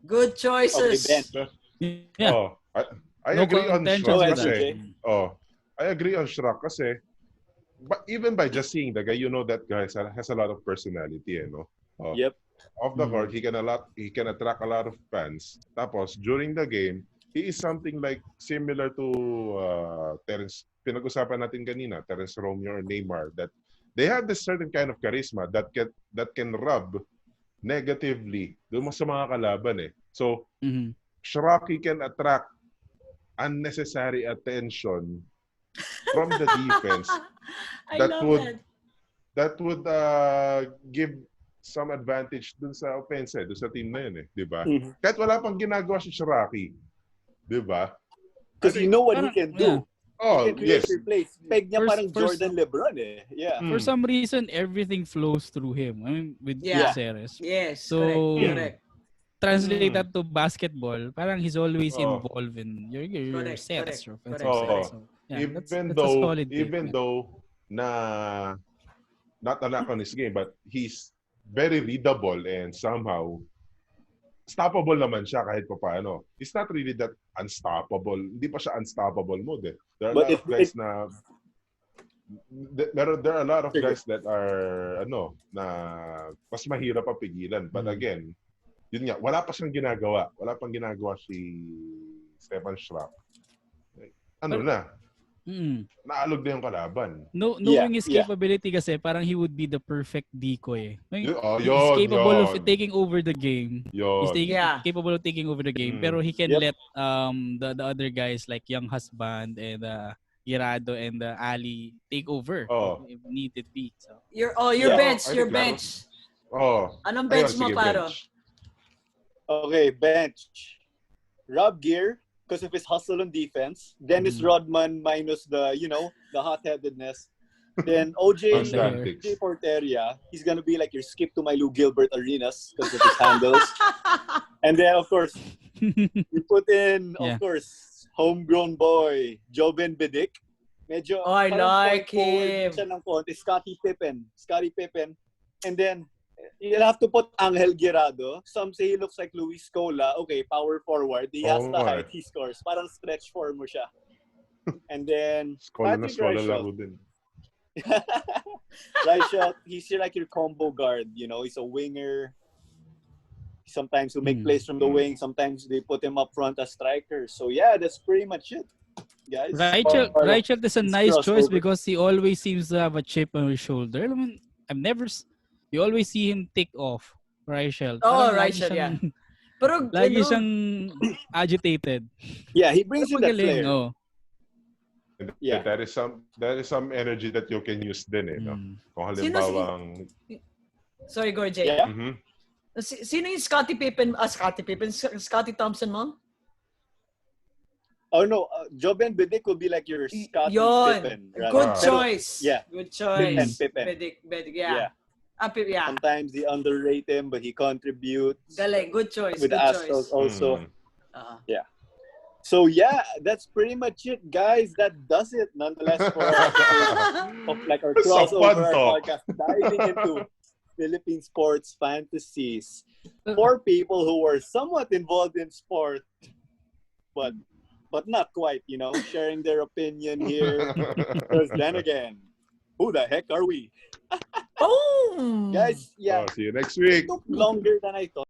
Good choices. Okay, Yeah. I agree on Schrock kasi. I agree on Schrock kasi. But even by just seeing the guy, you know that guy has a lot of personality, you know. Yep. Off the court, he can attract a lot of fans. Tapos during the game, he is something like similar to Terence. Pinag-usapan natin kanina, Terence Romeo or Neymar, that they have this certain kind of charisma that can rub negatively doon sa mga kalaban eh. So, Schrock can attract unnecessary attention from the defense that would give some advantage dun sa offense dun sa team na yun eh, di ba? Kahit wala pang ginagawa si Shiraki, di ba? Because you know what he can do. Oh, yes. Peg niya parang Jordan LeBron eh. Yeah. For some reason, everything flows through him. I mean, with Ceres. Yes, so, correct. Translate that to basketball, parang he's always involved in your sets. Even though na not a lack on his game, but he's very readable and somehow stoppable naman siya kahit pa paano. He's not really that unstoppable. Hindi pa siya unstoppable mode eh. There are a lot of guys na there are a lot of guys that are na mas mahirap pa pigilan. But again, yun nga, wala pa siyang ginagawa. Wala pang ginagawa si Stephen Schrock. Naalog na yung kalaban. Knowing his capability kasi, parang he would be the perfect decoy. He's capable of taking over the game. He's capable of taking over the game. Pero he can let the other guys like Younghusband and Girado and Ali take over if needed be. So. Your bench. Anong bench mo, Paro? Okay, bench. Rob Gear, because of his hustle on defense. Dennis Rodman minus the hot-headedness. Then OJ Porteria, he's gonna be like your Skip to my Lou Gilbert Arenas because of his handles. And then of course you put in of course homegrown boy Joven Bidik. Medyo I like him. Siya ng konti. Scottie Pippen. And then you'll have to put Angel Guirado. Some say he looks like Luis Scola. Okay, power forward. He has the height, he scores. Parang stretch form mo siya. And then Patrick Reichelt. Reichelt, he's like your combo guard. You know, he's a winger. Sometimes he'll make plays from the wing. Sometimes they put him up front as striker. So yeah, that's pretty much it, guys. Reichelt is a nice choice because he always seems to have a chip on his shoulder. I mean, you always see him take off. Reichelt. Reichelt, yeah. Pero lagi siyang agitated. Yeah, he brings in that flair. No. Yeah, that is some energy that you can use din eh, no? Kung halimbawang Sorry, Gorgie. Yeah. Sino yung Scottie Thompson mo? Oh no, Joven Bidik will be like your Scottie Pippen. Good choice. Yeah. Good choice. Pippen. Bidik, yeah. Yeah. Sometimes they underrate him, but he contributes. Galing, good choice. With Azkals also. Yeah. So yeah, that's pretty much it, guys. That does it, nonetheless, for our crossover podcast, diving into Philippine sports fantasies for people who are somewhat involved in sport, but not quite, sharing their opinion here. Because then again, who the heck are we? Oh, guys, yeah. See you next week. It took longer than I thought.